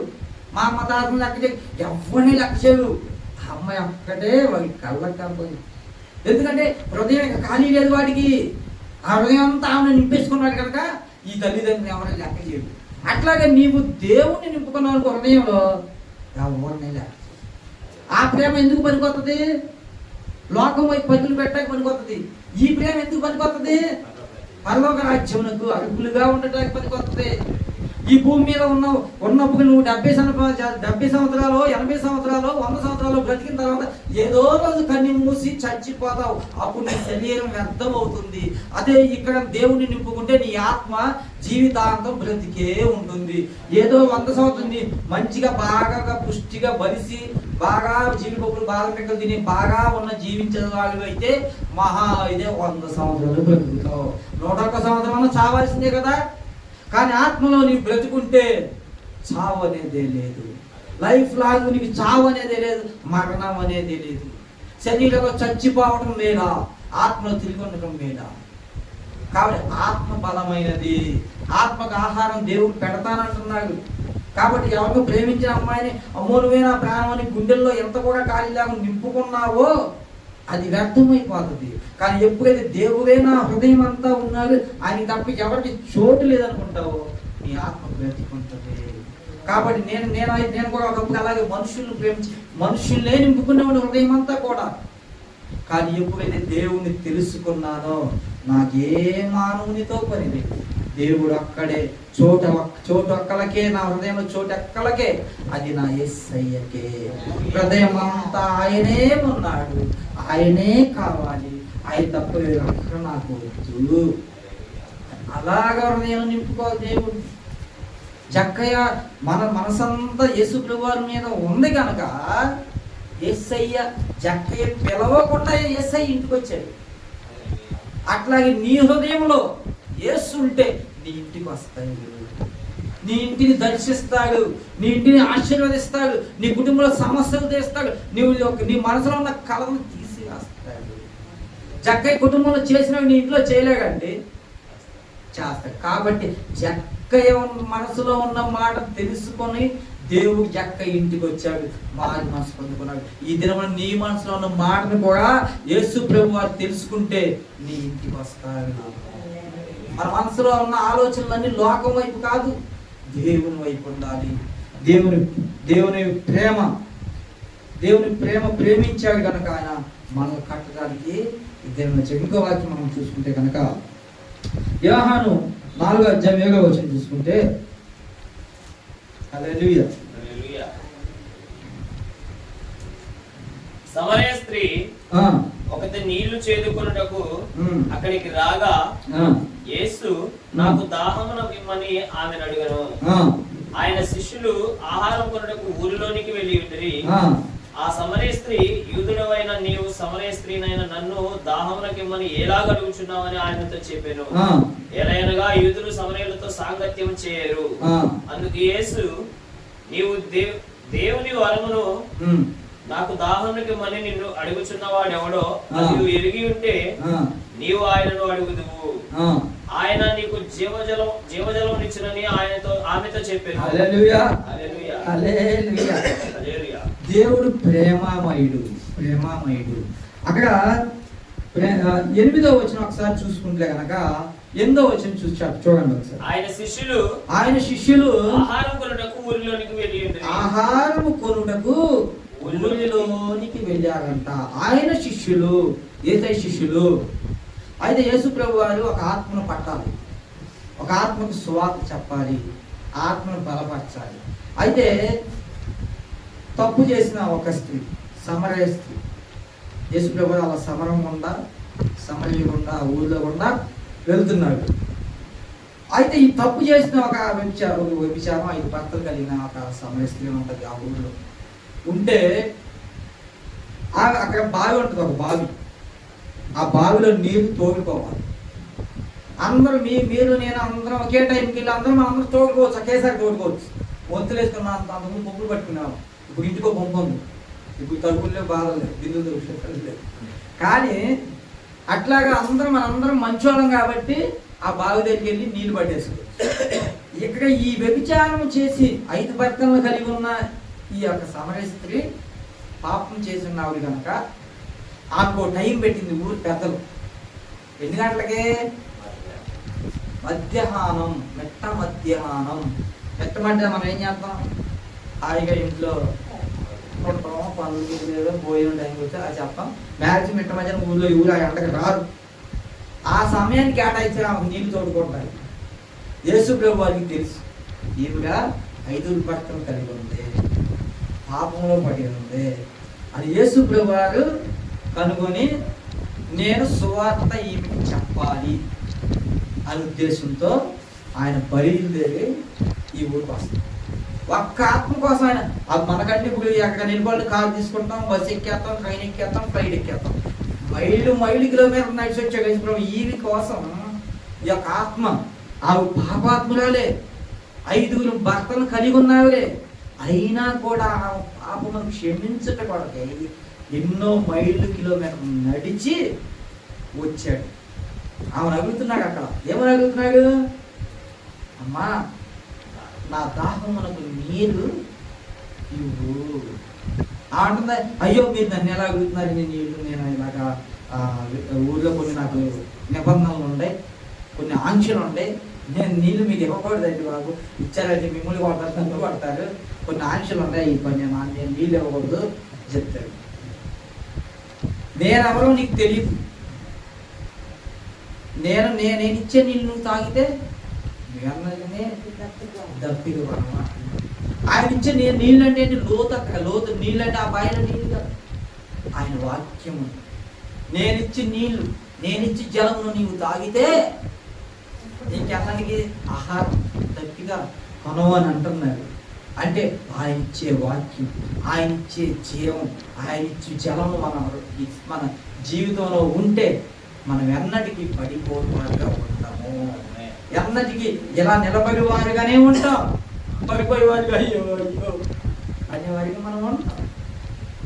మా అమ్మ తాతలు లెక్క చేయడు, ఎవరిని లెక్క చేయడు. ఆ అమ్మాయి ఒక్కటే వాడి కళ్ళకి కనపడింది. ఎందుకంటే హృదయం ఖాళీ లేదు వాడికి. ఆ హృదయం అంతా ఆమెను నింపేసుకున్నాడు కనుక ఈ తల్లిదండ్రులు ఎవరిని లెక్క చేయడు. అట్లాగే నీవు దేవుణ్ణి నింపుకున్నావు అనుకో హృదయంలో, ఎవరిని లెక్క. ఆ ప్రేమ ఎందుకు పనికొస్తుంది? లోకం వైపు పరుగులు పెట్టడానికి పనికొస్తుంది. ఈ ప్రేమ ఎందుకు పనికొస్తుంది? పరలోక రాజ్యమునకు అర్హులుగా ఉండటానికి పనికొస్తుంది. ఈ భూమి మీద ఉన్నప్పుడు నువ్వు 70 సంవత్సరాలు 80 సంవత్సరాలు 100 సంవత్సరాలు బ్రతికిన తర్వాత ఏదో రోజు కన్ను మూసి చచ్చిపోతావు. అప్పుడు నీ శరీరం వ్యర్థం అవుతుంది. అదే ఇక్కడ దేవుణ్ణి నింపుకుంటే నీ ఆత్మ జీవితాంతం బ్రతికే ఉంటుంది. ఏదో 100 సంవత్సరం మంచిగా బాగా పుష్టిగా బలిసి బాగా జీవిపప్పులు బాగా పిక్కలు తిని బాగా ఉన్న జీవించిన వాళ్ళు అయితే మహా ఇదే 100 సంవత్సరాలు బ్రతుకుతావు. 101 సంవత్సరం చావాల్సిందే కదా. కానీ ఆత్మలో నీవు బ్రతుకుంటే చావు అనేదే లేదు. లైఫ్ లాంగ్ నీకు చావు అనేదే లేదు, మరణం అనేది లేదు. శరీరంలో చచ్చిపోవడం లేదా, ఆత్మలో తిరిగి ఉండటం లేదా. కాబట్టి ఆత్మ బలమైనది. ఆత్మకు ఆహారం దేవుడు పెడతానంటున్నాడు. కాబట్టి ఎవరు ప్రేమించిన అమ్మాయిని అమ్మో నువ్వే నా ప్రాణం అని గుండెల్లో ఎంత కూడా ఖాళీ లేకుండా నింపుకున్నావో అది వ్యర్థమైపోతుంది. కానీ ఎప్పుడైతే దేవుడే నా హృదయం అంతా ఉన్నాడు ఆయన తప్ప ఎవరికి చోటు లేదనుకుంటావో నీ ఆత్మ బ్రతికుంటుంది. కాబట్టి నేను కూడా ఒకప్పుడు అలాగే మనుషుల్ని ప్రేమించి మనుషుల్నే నింపుకునేవాడు హృదయం అంతా కూడా. కానీ ఎప్పుడైతే దేవుణ్ణి తెలుసుకున్నానో నాకే మానవునితో పని లేదు. దేవుడు అక్కడే చోటు అక్కలకే, నా హృదయంలో చోటు అక్కలకే, అది నా యేసయ్యకే. హృదయం అంతా ఆయనే ఉన్నాడు, ఆయనే కావాలి, ఆయన తప్ప అక్కడ నాకు వద్దు. అలాగా హృదయం నింపుకోవాలి దేవుడు. జక్కయ్య మనసంతా యేసుప్రభువు వారి మీద ఉంది కనుక యేసయ్య జక్కయ్య పిలవకుండా యేసయ్య ఇంటికి వచ్చాడు. అట్లాగే నీ హృదయంలో యేసు ఉంటే నీ ఇంటికి వస్తాయి. నీ ఇంటిని దర్శిస్తాడు, నీ ఇంటిని ఆశీర్వదిస్తాడు, నీ కుటుంబంలో సమస్యలు తీస్తాడు, నీ మనసులో ఉన్న కళను తీసివేస్తాడు. జక్కయ్య కుటుంబంలో చేసినవి నీ ఇంట్లో చేయలేకండి, చేస్తాడు. కాబట్టి జక్కయ్య మనసులో ఉన్న మాట తెలుసుకొని దేవుడు జక్కయ్య ఇంటికి వచ్చాడు, మారి మనసు పొందుకున్నాడు. ఈ దినమున నీ మనసులో ఉన్న మాటను కూడా యేసు ప్రభు వారు తెలుసుకుంటే నీ ఇంటికి వస్తాడు. మన మనసులో ఉన్న ఆలోచనలన్నీ లోకం వైపు కాదు, దేవుని వైపు ఉండాలి. దేవుని ప్రేమ ప్రేమించాడు కనుక ఆయన మనం కట్టడానికి దేవుని ఇంకో వాక్యం మనం చూసుకుంటే కనుక యోహాను 4వ అధ్యాయం 7వ వచనం చూసుకుంటే, హల్లెలూయా. సమరయ స్త్రీ ఒకటి నీళ్లు చేదుకొనుటకు అక్కడికి రాగా యేసు నాకు దాహమున ఇమ్మని ఆమెను అడుగను. ఆయన శిష్యులు ఆహారం కొనుటకు ఊరిలోనికి వెళ్ళి ఉండిరి. ఆ సమరయ స్త్రీ, యూదుడవైన నీవు సమరయ స్త్రీనైన నన్ను దాహమునకిమ్మని ఎలాగ అడుగుచున్నావని ఆయనతో చెప్పాను. ఎలయనగా యూదులు సమరయులతో సాంగత్యం చేయరు. అందుకు యేసు, నీవు దేవుని వరమును నాకు దాహమునకిమ్మని నిన్ను అడుగుచున్నవాడెవడో నీవు ఎరిగి ఉంటే నీవు ఆయనను అడుగుదువు, ఆయన నీకు జీవజలం ఇచ్చునని ఆమెతో చెప్పాను. హల్లెలూయా, హల్లెలూయా. దేవుడు ప్రేమామయుడు. అక్కడ 8వ వచనం ఒకసారి చూసుకుంటే కనుక 8వ వచనం చూడండి ఒకసారి. ఆయన శిష్యులు ఆహారం కొనుటకు ఊరిలోనికి వెళ్ళారంట. ఆయన శిష్యులు, యేసయ్య శిష్యులు. అయితే యేసు ప్రభు వారు ఒక ఆత్మను పట్టాలి, ఒక ఆత్మకు సువార్త చెప్పాలి, ఆత్మను బలపరచాలి. అయితే తప్పు చేసిన ఒక స్త్రీ, సమరయ స్త్రీ, యేసు ప్రభు అలా సమరయ గుండా ఊళ్ళో గుండా వెళ్తున్నాడు. అయితే ఈ తప్పు చేసిన ఒక వ్యభిచారం 5 భర్తలు కలిగిన ఒక సమరయ స్త్రీ ఉంటుంది. ఆ ఊళ్ళో ఉంటే అక్కడ బావి ఉంటుంది, ఒక బావి. ఆ బావిలో నీళ్లు తోడుకోవాలి. అందరూ మీరు నేను అందరం ఒకే టైంకి వెళ్ళి అందరం తోడుకోవచ్చు, ఒకేసారి తోడుకోవచ్చు. వంతులు వేసుకున్న అంతకుముందు పంపులు పట్టుకున్నాము, ఇప్పుడు ఇంటికో పంపు ఉంది, ఇప్పుడు తలుపులే బాధలేదు, బిల్లులు లేదు. కానీ అట్లాగా మనందరం మంచోళం కాబట్టి ఆ బావి దగ్గరికి వెళ్ళి నీళ్లు పట్టేసుకోవచ్చు. ఇక్కడ ఈ వ్యభిచారం చేసి 5 భర్తలను కలిగి ఉన్న ఈ యొక్క సమరయ స్త్రీ పాపం చేసి ఉన్నవాడు కనుక ఆమెకు టైం పెట్టింది ఊరు పెద్దలు. ఎన్ని గంటలకే? మధ్యాహ్నం, మధ్యాహ్నం. మెట్టమంటే మనం ఏం చేస్తాం? హాయిగా ఇంట్లో ఉంటాం, పనులు లేదో భోజనం టైంకి వచ్చి అది చెప్తాం. మ్యారేజ్ మిట్ట మధ్యాహ్నం ఊరు ఆ గంటకి రారు. ఆ సమయానికి కేటాయించి ఆమెకు నీళ్ళు తోడుకుంటారు. యేసు ప్రభు వారికి తెలుసు ఈవిడ 5 భర్తలు కలిగి ఉంది, పాపంలో పడి ఉంది. అది యేసు ప్రభు వారు కనుగొని నేను సువార్త ఈమెకి చెప్పాలి అనే ఉద్దేశంతో ఆయన బయలుదేరి ఈ ఊరికి వస్తాం. ఒక్క ఆత్మ కోసం ఆయన. మనకంటే ఇప్పుడు ఎక్కడ నిలబడి కారు తీసుకుంటాం, బస్సు ఎక్కేస్తాం, ట్రైన్ ఎక్కేస్తాం, ఫ్లైట్ ఎక్కేస్తాం, మైళ్ళు కిలోమీటర్ నడిచి వచ్చే ఈవి కోసం ఈ యొక్క ఆత్మ. ఆవి పాపాత్మురాలే, 5 భర్తలు కలిగి ఉన్నావులే, అయినా కూడా ఆ పాపమును క్షమించట కొరకే ఎన్నో మైళ్ళు కిలోమీటర్లు నడిచి వచ్చాడు. ఆమెను అడుగుతున్నాడు. అక్కడ ఏమని అడుగుతున్నాడు? అమ్మా, నా దాహమునకు నీరు ఇవ్వు అంటుందా? అయ్యో, మీరు నన్ను ఎలా అడుగుతున్నారు? నేను ఇలాగా ఊళ్ళో కొన్ని నాకు నిబంధనలు ఉన్నాయి, కొన్ని ఆంక్షలు ఉన్నాయి, నేను నీళ్ళు మీకు ఇవ్వకూడదండి బాబు. ఇచ్చారంటే మిమ్మల్ని కొడతారు, నన్ను కొడతారు, కొన్ని ఆంక్షలు ఉన్నాయి, ఈ పని నేను నీళ్ళు ఇవ్వకూడదు చెప్తాడు. నేనెవరో నీకు తెలియదు, నేను ఇచ్చే నీళ్ళు నువ్వు తాగితే దప్పిక అన్నమాట. ఆయన ఇచ్చే నీళ్ళు అంటే లోతు నీళ్ళు అంటే ఆ బాయిలో నీళ్ళు కాదు, ఆయన వాక్యము. నేనిచ్చి జలమును నీవు తాగితే నీకెన్నటికి ఆహారం దప్పిగా కొనవు అని అంటున్నాడు. అంటే ఆయన ఇచ్చే వాక్యం, ఆయన ఇచ్చే జీవం, ఆయన ఇచ్చే జలము మన జీవితంలో ఉంటే మనం ఎన్నటికీ పడిపోతున్నట్టుగా ఉంటాము. ఎన్నటికి ఇలా నిలబడి వారుగానే ఉంటాం, పడిపోయే వారిగా అయ్యో అయ్యో అనేవారిగా మనం ఉంటాం.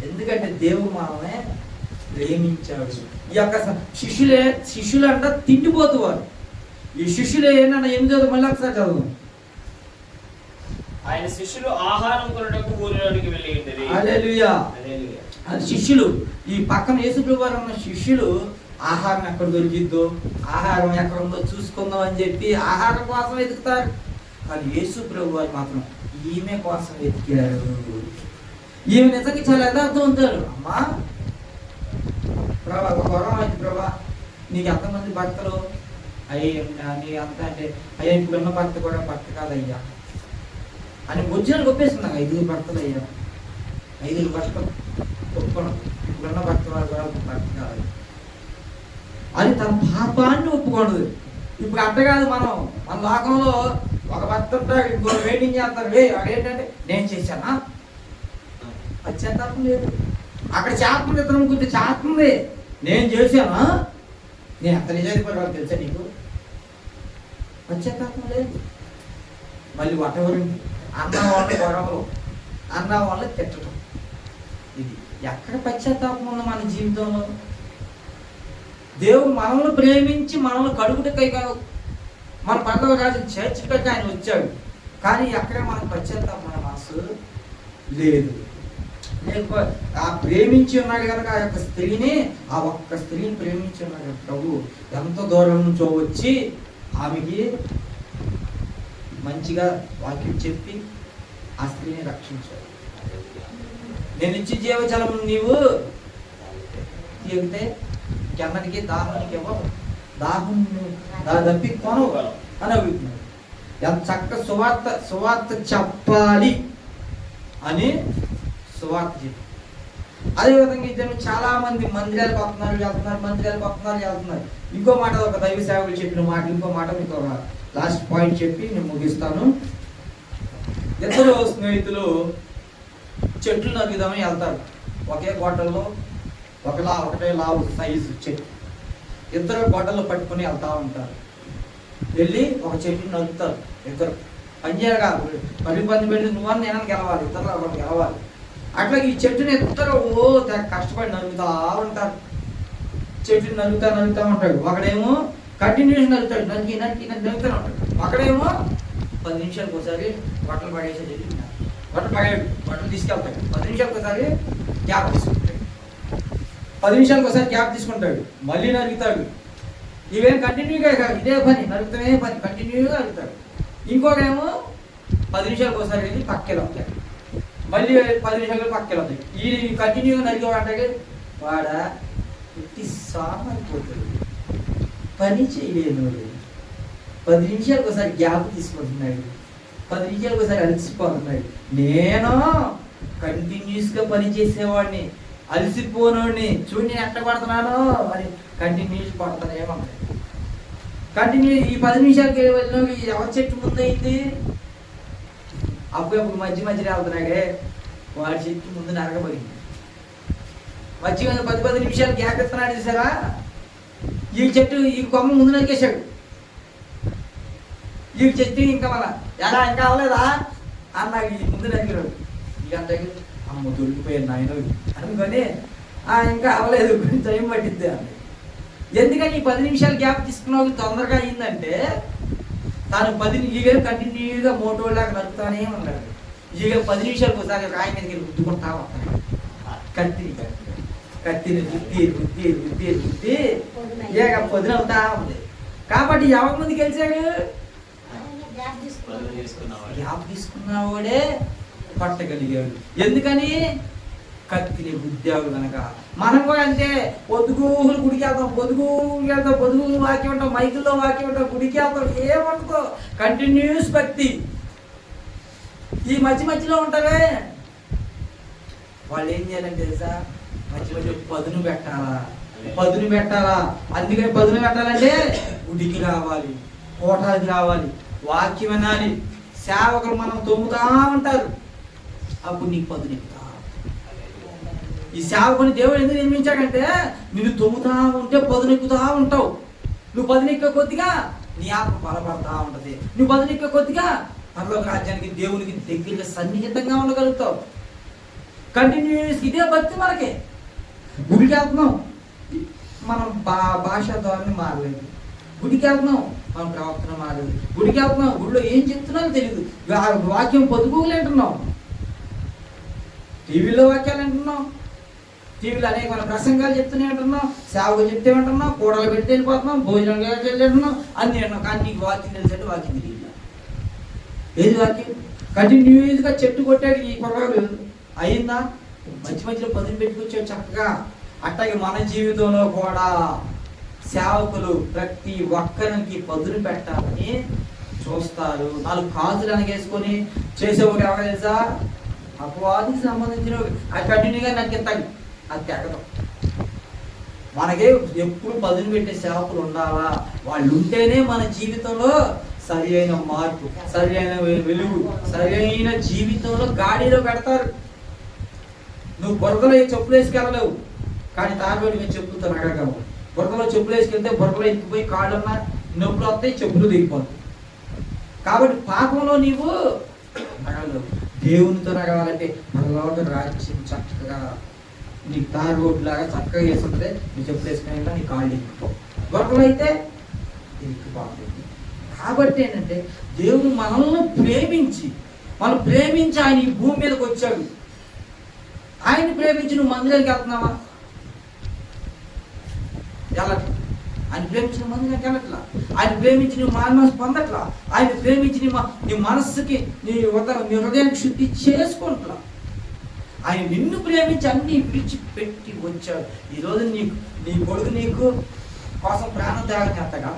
ఎందుకంటే దేవుడు మనమే ప్రేమించాడు. ఈ యొక్క శిష్యులు అంట తిండిపోతువారు. ఈ శిష్యులు ఏంటన్నా 8 మళ్ళీ ఒకసారి చదువు. ఆయన శిష్యులు ఆహారం కొనుటకు ఊరిలోనికి వెళ్ళి ఉండేది. హల్లెలూయా. అది శిష్యులు, ఈ పక్కన యేసుప్రభు వారు ఉన్న శిష్యులు ఆహారం ఎక్కడ దొరికిద్దో, ఆహారం ఎక్కడ ఉందో చూసుకుందాం అని చెప్పి ఆహారం కోసం వెతుకుతారు. కానీ యేసుప్రభు వారు మాత్రం ఈమె కోసం వెతికారు. ఈమె నిజంగా చాలా యథార్థవంతులు. అమ్మా ప్రభా, ఒక వరం అయితే ప్రభా, నీకు ఎంతమంది భర్తలు అయ్యి నీ అంత అంటే అయ్యా ఇప్పుడున్న భర్త కూడా భర్త కాదయ్యా అని వచ్చిన ఒప్పేసుకున్నాక 5 భర్తలు అయ్యా, 5 భర్తలు ఒప్పుకోవడం, ఇప్పుడున్న భర్త వాడు కూడా భర్త కాదు అని తన పాపాన్ని ఒప్పుకోండు. ఇప్పుడు అట్ట కాదు, మన లోకంలో ఒక భర్త ఉంటాడు, ఇంకో వెయిటింగ్ చేస్తారు. అదేంటంటే నేను చేశానా, పశ్చాత్తాపం లేదు. అక్కడ చేస్తుంది, ఇతను గురించి చేస్తుంది, నేను చేశానా, నేను ఎంత నిజాయితీ పడవాలి తెలుసా నీకు, పశ్చాత్తాపం లేదు. మళ్ళీ వటవరు అన్న వాళ్ళ గొడవలు, అన్న వాళ్ళ తిట్టడం, ఇది ఎక్కడ పశ్చాత్తాపం ఉంది మన జీవితంలో? దేవుడు మనల్ని ప్రేమించి మనల్ని కడుగుటకై మన పండుగ రాజు చేర్చిపెట్టి ఆయన వచ్చాడు. కానీ ఎక్కడ మనకు పశ్చాత్తాపం మనసు లేదు. లేకపోతే ఆ ప్రేమించి ఉన్నాడు కనుక ఆ యొక్క స్త్రీని, ఆ ఒక్క స్త్రీని ప్రేమించి ఉన్నాడు ప్రభు. ఎంత దూరం నుంచో వచ్చి ఆమెకి మంచిగా వాక్యం చెప్పి ఆ స్త్రీని రక్షించాడు. నేను ఇచ్చి జీవజలం నీవు తీగితే కెన్నటికి దాహానికి ఇవ్వవు, దాహం తప్పి కొనవు అని అడుగుతున్నాడు. ఎంత చక్క సువార్త చెప్పాలి అని సువార్త చెప్పి, అదేవిధంగా ఇద్దరు చాలా మంది మందిరాలకు వెళ్తున్నారు. ఇంకో మాట ఒక దైవ సేవకులు చెప్పిన మాట, ఇంకో మాట మీకు ఒక లాస్ట్ పాయింట్ చెప్పి నేను ముగిస్తాను. 2 స్నేహితులు చెట్లు నరుగుదామని వెళ్తారు. ఒకే గొడ్డల్లో ఒకటే లావు సైజు చెట్టు, 2 గొడ్డలు పట్టుకుని వెళ్తా ఉంటారు. వెళ్ళి ఒక చెట్టుని నరుకుతారు. 2 పనిచేయగా 10 మంది పెడితే నువ్వని నేను గెలవాలి, 2 ఒకటి గెలవాలి. అట్లా ఈ చెట్టుని 2 కష్టపడి నరుగుతా ఉంటారు. చెట్టుని నరుగుతా ఉంటాడు. ఒకడేమో కంటిన్యూస్ నరుగుతాడు, నరుగుతూనే ఉంటాడు. ఒకడేమో 10 నిమిషాలకు ఒకసారి బట్టలు పడేసే చెట్టు బట్టలు తీసుకెళ్తాడు. 10 నిమిషాలకు ఒకసారి గ్యాప్ తీసుకుంటాడు. 10 నిమిషాలకు ఒకసారి గ్యాప్ తీసుకుంటాడు, మళ్ళీ నరుగుతాడు. ఇవేం కంటిన్యూగా కాదు, ఇదే పని, నరుగుతూనే పని, కంటిన్యూగా నరుగుతాడు. ఇంకోటేమో 10 నిమిషాలకు ఒకసారి వెళ్ళి పక్కకి వస్తాడు, మళ్ళీ 10 నిమిషాలు పక్కకి వస్తాయి. ఈ కంటిన్యూగా నరిగేవాడంటే వాడా ఎట్టి సామైపోతాడు, పని చేయలేను. 10 నిమిషాలకు ఒకసారి గ్యాప్ తీసుకుంటున్నాడు, 10 నిమిషాలకు ఒకసారి అలసిపోతున్నాడు. నేను కంటిన్యూస్గా పని చేసేవాడిని, అలసిపోనోడిని చూడు నేను ఎట్ట పడుతున్నాను అని కంటిన్యూస్ పడుతానే ఉంటాయి. కంటిన్యూ ఈ 10 నిమిషాలకి వెళ్ళిన ఎవరి చెట్టు ముందైంది, అప్పుడు మధ్యలో వెళ్తున్నాడే వాడి చెట్టు ముందు నరగబడింది. మధ్య 10 నిమిషాలు గ్యాప్ ఇస్తున్నాడు చూసారా, ఈ చెట్టు ఈ కొమ్మ ముందు నరికేశాడు. ఈ చెట్టు ఇంకా మళ్ళా ఎలా ఇంకా అవ్వలేదా అన్న ఈ ముందు నరికాడు. ఇక అంటే అమ్మ దొరికిపోయాను నాయన అనుకొని ఇంకా అవ్వలేదు, కొంచెం టైం పట్టిద్ది అని. ఎందుకని ఈ 10 నిమిషాలు గ్యాప్ తీసుకున్నావు తొందరగా అయిందంటే తాను 10 కంటిన్యూగా మోటోలాగా నడుపుతానే ఉన్నాడు. ఇక 10 నిమిషాలకు ఒకసారి రాయి మీదకి రుద్దుకుంటా ఉంటాడు. కత్తిని రుద్ది ఇక పొద్దున అవుతా ఉంది. కాబట్టి ఎవరి ముందు గెలిచాడు, గ్యాప్ తీసుకున్నవాడే పట్టగలిగాడు. ఎందుకని కత్తిని ఉద్యోగం కనుక. మనం కూడా అంతే, పొద్దుగూలు గుడికి వెళ్తాం, పొద్దుగూలు వాక్యం ఉంటాం, మైకుల్లో వాక్యం ఉంటాం, గుడికి వెళ్తాం, ఏమంటుందో కంటిన్యూస్ భక్తి. ఈ మధ్యలో ఉంటారే వాళ్ళు ఏం చేయాలంటే తెలుసా, మధ్య పదును పెట్టాలా. అందుకని పదును పెట్టాలంటే గుడికి రావాలి, కోటాకి రావాలి, వాక్యం వినాలి, సేవకులు మనం తొమ్ముతా ఉంటారు, అప్పుడు నీకు పదును ఎక్కుతా. ఈ సేవకుని దేవుడు ఎందుకు నిర్మించాడంటే నిన్ను తొమ్ముతా ఉంటే పదునెక్కుతా ఉంటావు. నువ్వు పదునెక్క కొద్దిగా నీ ఆత్మ బలపడతా ఉంటుంది. నువ్వు బదులిక కొద్దిగా పరలోక రాజ్యానికి దేవునికి దగ్గరగా సన్నిహితంగా ఉండగలుగుతావు. కంటిన్యూస్ ఇదే భక్తి మనకి. గుడికి వెళ్తున్నాం, మనం భాష ధోరణి మారలేదు. గుడికి వెళ్తున్నాం, మన ప్రవర్తన మారలేదు. గుడికి వెళ్తున్నాం, గుడిలో ఏం చెప్తున్నారో తెలియదు. వాక్యం పొదుపులు అంటున్నాం, టీవీలో వాక్యాలు అంటున్నాం, టీవీలో అనేక మన ప్రసంగాలు చెప్తూనే అంటున్నాం, సేవకు చెప్తే అంటున్నాం, కూడలు పెడితే వెళ్ళిపోతున్నాం, భోజనం వెళ్ళిపోతున్నాం, అన్నీ అంటున్నాం. కానీ నీకు వాక్యం తెలిసేట్టు వాక్యం తెలియదు. ఏది వాక్యం? కంటిన్యూస్గా చెట్టు కొట్టాడు ఈ కుర్రాడు, అయిందా? మంచి మధ్యలో పదులు పెట్టుకొచ్చాడు చక్కగా. అట్లాగే మన జీవితంలో కూడా సేవకులు ప్రతి ఒక్కరికి పదులు పెట్టాలని చూస్తారు. 4 కాజులు అనగేసుకొని చేసేవాడు ఎవరు తెలుసా? అపవాదికి సంబంధించిన అది కంటిన్యూగా నాకు ఎత్తాలి, అది తెగదు. మనకే ఎప్పుడు పదులు పెట్టే సేవకులు ఉండాలా. వాళ్ళు ఉంటేనే మన జీవితంలో సరి అయిన మార్పు, సరి అయిన వెలుగు, సరి అయిన జీవితంలో గాడిలో పెడతారు. నువ్వు బురదలో చెప్పులు వేసుకెళ్ళలేవు, కానీ తాగోడి మీద చెప్పులతో నగగలవు. బురదలో చెప్పులు వేసుకెళ్తే బురదలో ఎత్తిపోయి కాళ్ళన్నా నొప్పులు వస్తాయి, చెప్పులు దిగిపోతాయి. కాబట్టి పాపంలో నీవు నగలవు. దేవునితో నగవాలంటే మనలోకి రాజ్యం చక్కగా నీకు తారు రోడ్డు లాగా చక్కగా వేస్తుంటే నీ చెప్పులు వేసుకుని నీ కాళ్ళు ఎక్కిపో. బురదలో అయితే ఎక్కిపోతుంది. కాబట్టి ఏంటంటే దేవుడు మనల్ని మనం ప్రేమించి ఆయన ఈ భూమి మీదకి వచ్చాడు. ఆయన్ని ప్రేమించి నువ్వు మందిరానికి వెళ్తున్నావా? వెళ్ళట్లా. ఆయన ప్రేమించిన మందిరానికి వెళ్ళట్లా. ఆయన ప్రేమించి నువ్వు మానసు పొందట్లా. ఆయన ప్రేమించి నీ మనస్సుకి నీ హృదయానికి శుద్ధి చేసుకుంటా. ఆయన నిన్ను ప్రేమించి అన్ని విడిచిపెట్టి వచ్చాడు. ఈరోజు నీ కొడుకు నీకు కోసం ప్రాణం త్యాగం చేస్తాగా,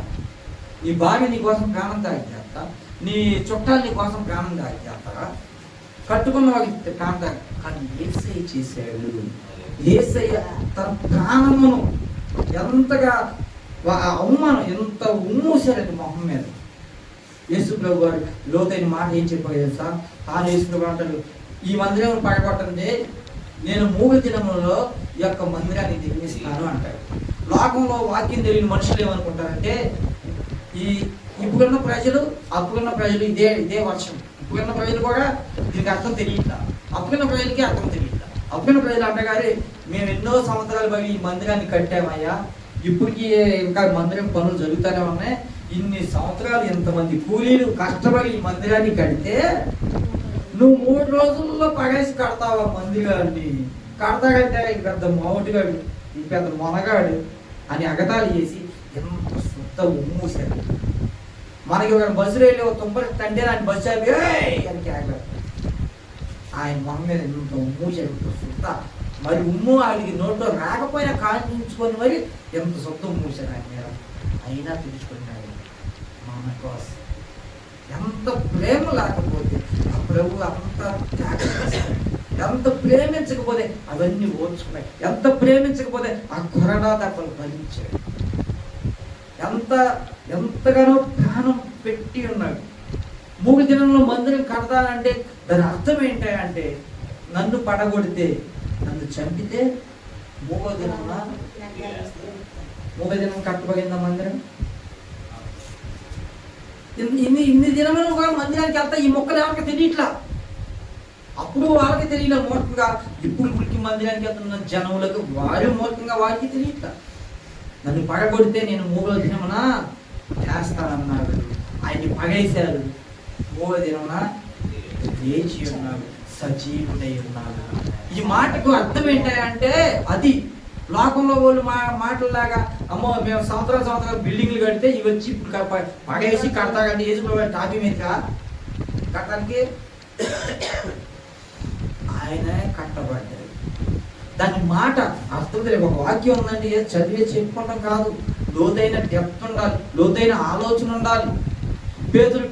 నీ భార్య నీ కోసం ప్రాణం త్యాగం చేస్తా, నీ చుట్టాలు నీ కోసం ప్రాణం త్యాగం చేస్తారా? కట్టుకున్న వాళ్ళకి ప్రాణం త్యాగం. కానీ యేసయ్య చేశాడు. యేసయ్య తన ప్రాణమును ఎంతగా అవమానం ఎంత ఉమ్మూసారండి మొహం మీద. యేసు ప్రభు గారు లోతైన మాట ఏం చెప్పారు తెలుసా? తాను యేసు ప్రభు అంటాడు, ఈ మందిరం పడగొట్టండి, నేను 3 దినములలో ఈ యొక్క మందిరాన్ని నిర్మిస్తాను అంటాడు. లోకంలో వాక్యం తెలియని మనుషులు ఏమనుకుంటారంటే ఇప్పుడున్న ప్రజలు అప్పుడున్న ప్రజలు ఇదే వర్షం. ఇప్పుడున్న ప్రజలు కూడా దీనికి అర్థం తెలియట్లా, అప్పుడున్న ప్రజలకి అర్థం తెలియట్లా. అప్పుడున్న ప్రజలు అంటగారి మేము ఎన్నో సంవత్సరాలు పడి ఈ మందిరాన్ని కట్టామయ్యా, ఇప్పటికీ ఇంకా మందిరం పనులు జరుగుతూనే ఉన్నాయి, ఇన్ని సంవత్సరాలు ఎంతమంది కూలీలు కష్టపడి ఈ మందిరాన్ని కడితే నువ్వు 3 రోజుల్లో పడేసి కడతావా మందిరాన్ని? కడతాడంటే ఈ పెద్ద మావుటిగాడు, ఈ పెద్ద మొనగాడు అని అగతాలు చేసి ఎంత శుద్ధ ఉమ్మూసాడు. మనకి ఒక బస్సులో వెళ్ళి ఒక తుంపరి తండ్రి అని బస్సు ఆపి అని కేకలాడు. ఆయన మొహం మీద ఎంత ఉమ్మూసాడు, శుద్ధ. మరి ఉమ్ము ఆడికి నోట్లో రాకపోయినా కాల్చుకొని మరి ఎంత శుద్ధ ఉమ్మూసాడు ఆయన మీద. అయినా తెలుసుకున్నాడు మన కోసం. ఎంత ప్రేమ లేకపోతే ఆ ప్రభు అంత ఎంత ప్రేమించకపోతే అవన్నీ ఓర్చుకున్నాయి. ఎంత ప్రేమించకపోతే ఆ కొరడా దెబ్బలు భరించాడు. ఎంతగానో ప్రాణం పెట్టి ఉన్నాడు. 3 దినంలో మందిరం కడతానంటే దాని అర్థం ఏంటంటే నన్ను పడగొడితే, నన్ను చంపితే 3వ దినం కట్టబడిందా మందిరం? ఇన్ని దినములు కూడా మందిరానికి వెళ్తా ఈ మొక్కలు ఎవరికి తెలియట్లా. అప్పుడు వాళ్ళకి తెలియలే మూర్ఖంగా, ఇప్పుడు మందిరానికి వెళ్తున్న జనములకు వారు మూర్ఖంగా వారికి తెలియట్లా. నన్ను పడగొడితే నేను 3వ దినమున చేస్తానన్నాడు. ఆయన్ని పగేశారు. 3వ దినమున లేచి ఉన్నాడు, సజీవుడై ఉన్నాడు. ఈ మాటకు అర్థం ఏంటంటే అది లోకంలో వాళ్ళు మాటల్లాగా అమ్మో మేము సంవత్సరాలు బిల్డింగ్లు కడితే ఇవి వచ్చి ఇప్పుడు పడేసి కడతాకంటే యేసు టాపీ మీద కట్టడానికి ఆయనే కట్టబడ్డాడు. దాని మాట అర్థం తెలియదు. ఒక వాక్యం ఉందండి, చదివే చెప్పుకోవడం కాదు, లోతైన డెప్త్ ఉండాలి, లోతైన ఆలోచన ఉండాలి. పేతురు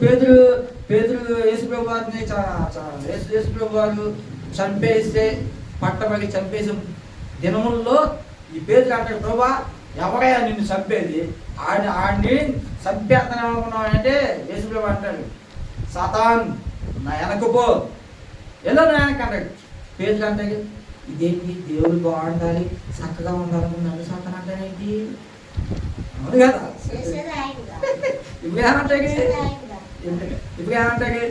యేసుప్రభు వారిని యేసుప్రభు వారు చంపేస్తే పట్టబడి చంపేసే దినముల్లో ఈ పేతురు అంటాడు, ప్రభా ఎవరైనా నిన్ను చంపేది? ఆడిని చంపేస్తాను అనుకున్నావు అంటే యేసుప్రభు అంటాడు, సాతాన్ నా వెనకపో, ఎలా నా వెనక అంటాడు. పేతురు అంటాడు, ఇదేంటి దేవుడు బాగుండాలి చక్కగా ఉండాలని నన్ను సాతాన్ అంటానేంటి? అవును కదా? ఇప్పుడు ఏమంటాయి? ఇప్పుడు ఏమంటాయి?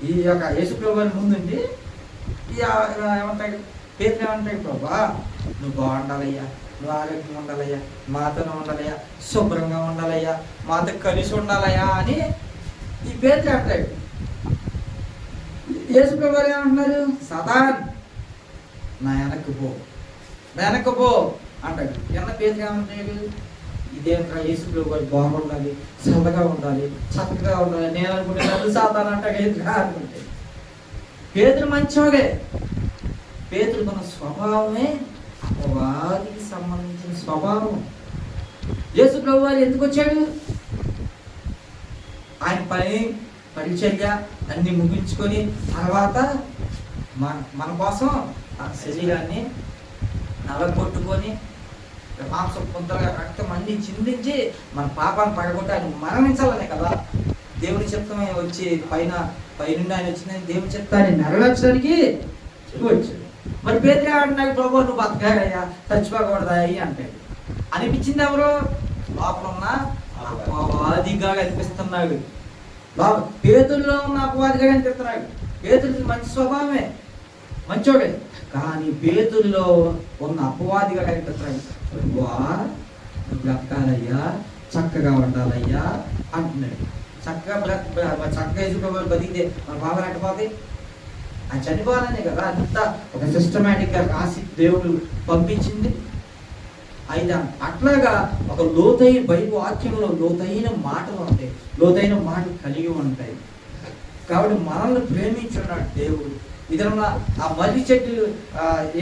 ఈ యొక్క యేసు ప్రభు ముందుండి ఏమంటాయి? పేతురు ఏమంటాయి? ప్రభా నువ్వు బాగుండాలయ్యా, నువ్వు ఆరోగ్యంగా ఉండాలయ్యా, మాతోనే ఉండాలయ్యా, శుభ్రంగా ఉండాలయ్యా, మాతో కలిసి ఉండాలయ్యా అని ఈ పేతురు అంటాడు. యేసు ప్రభు ఏమంటున్నారు? సదాన్ నా వెనక్కి పో అంటాడు. ఎన్న పేతురు ఏమంటాడు? ఇదేంట్రా యేసు ప్రభు గారు బాగుండాలి, చల్లగా ఉండాలి, చక్కగా ఉండాలి, నేను అనుకుంటే నన్ను సాతాను అంటాడు అనుకుంటే. పేతురు మంచివాడే. పేతురు మన స్వభావమే అపవాదికి సంబంధించిన స్వభావం. యేసు ప్రభు వారు ఎందుకు వచ్చాడు? ఆయన పరిచర్య అన్ని ముగించుకొని తర్వాత మన కోసం ఆ శరీరాన్ని నలగొట్టుకొని మాంసం పుంతలుగా రక్తం అన్ని చిందించి మన పాపాన్ని పడగొట్టి ఆయన మరణించాలనే కదా దేవుని చిత్తమే వచ్చి పైనుండి ఆయన వచ్చిందని దేవుని చిత్తాన్ని నెరవేర్చడానికి వచ్చాడు. మరి పేదగా అంటున్నాడు, ప్రభు నువ్వు బతకాలయ్యా, చచ్చిపోకూడదా అంటాడు. అనిపించింది ఎవరు? లోపల ఉన్న అపవాదిగా కనిపిస్తున్నాడు. పేతుల్లో ఉన్న అపవాదిగా కనిపిస్తున్నాడు. పేతులు మంచి స్వభావమే, మంచోడే, కానీ పేతుల్లో ఉన్న అపవాదిగా కనిపిస్తున్నాడు. నువ్వు బ్రతకాలయ్యా, చక్కగా ఉండాలయ్యా అంటున్నాడు. చక్కగా ఎదుర్కోవాలి, బతికితే మన బాగా అట్టపోతే అది చనిపోవాలనే కదా అంతా ఒక సిస్టమేటిక్గా రాసి దేవుడు పంపించింది. అయితే అట్లాగా ఒక లోతైన బైబిల్ వాక్యంలో లోతైన మాటలు ఉంటాయి, లోతైన మాటలు కలిగి ఉంటాయి. కాబట్టి మనల్ని ప్రేమించున్నాడు దేవుడు. ఇదన్నా ఆ మల్లి చెట్టు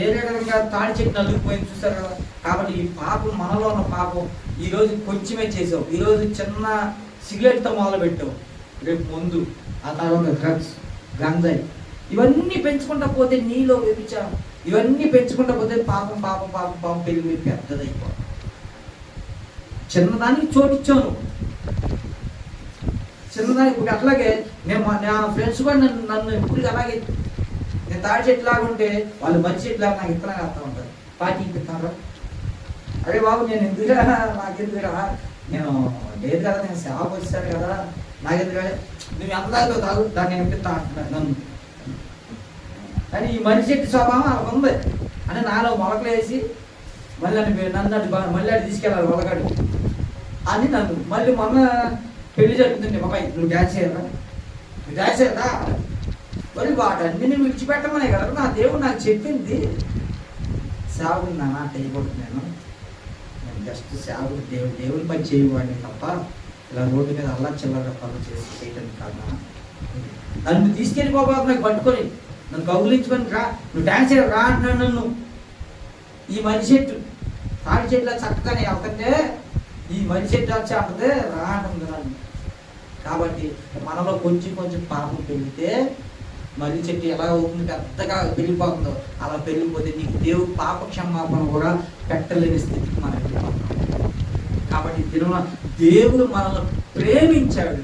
ఏ రకంగా తాడి చెట్టు నలుగుపోయింది చూస్తారు కదా. కాబట్టి ఈ పాపం, మనలో ఉన్న పాపం ఈరోజు కొంచెమే చేసావు, ఈరోజు చిన్న సిగరెట్తో మొదలు పెట్టావు, రేపు మందు, ఆ తర్వాత డ్రగ్స్, గంజాయి, ఇవన్నీ పెంచుకుంటా పోతే నీలో వ్యభిచారం, ఇవన్నీ పెంచుకుంటా పోతే పాపం పాపం పాపం పాపం పెరిగి పెద్దదైపోవాలి. చిన్నదానికి చోటిచ్చాను, చిన్నదానికి. ఇప్పుడు అట్లాగే నా ఫ్రెండ్స్ కూడా నన్ను ఇప్పుడు అలాగే నేను తాడి చెట్టులాగా ఉంటే వాళ్ళు మంచి చెట్టులాగా నాకు ఇత్తనాగా వస్తూ ఉంటారు. పార్టీ ఇస్తారా? అరే బాబు నేను ఎందుకురా, నాకెందుకురా, నేను లేదు కదా, నేను సేవకు వచ్చాను కదా, నాకెందుకు నువ్వు ఎంత దాకా తాగు, దాన్ని ఎంపిస్తా అంటున్నాను నన్ను. కానీ ఈ మనిషి చెట్టు స్వభావం అలా ఉంది. అంటే నాలో మొలకలు వేసి మళ్ళీ మళ్ళీ అటు తీసుకెళ్ళాలి మొలగాడు అని నన్ను. మళ్ళీ మొన్న పెళ్లి జరుగుతుంది, బాబాయ్ నువ్వు డ్యాన్స్ చేయరా, నువ్వు డ్యాన్స్ చేయరా, మరి వాటన్ని నేను విడిచిపెట్టమనే కదా నా దేవుడు నాకు చెప్పింది. సేవకుడు నా మాట చేయకూడదు, నేను జస్ట్ సేవకుడు దేవుని పని చేయవాడిని తప్ప ఇలా రోడ్డు మీద అల్లా చిల్లర పనులు చేయటం కాదా. నన్ను తీసుకెళ్ళిపోబాబు, నాకు పట్టుకొని నన్ను కౌగులించుకొని రా, నువ్వు డ్యాన్స్ రా అంటున్నాను నన్ను. ఈ మనిషి చెట్టు తాడి చెట్టులా చక్కగానే వెళ్తుంటే ఈ మనిషి చెట్టు వచ్చి అంటదే రా అంటుంది నన్ను. కాబట్టి మనలో కొంచెం కొంచెం పాపం పెరిగితే మర్రి చెట్టు ఎలా అవుతుంది, పెద్దగా పెరిగిపోతుందో అలా పెరిగిపోతే నీకు దేవుడు పాప క్షమాపణ కూడా పెట్టలేని స్థితికి మనం వెళ్ళిపోతాం. కాబట్టి దేవుడు మనల్ని ప్రేమించాడు.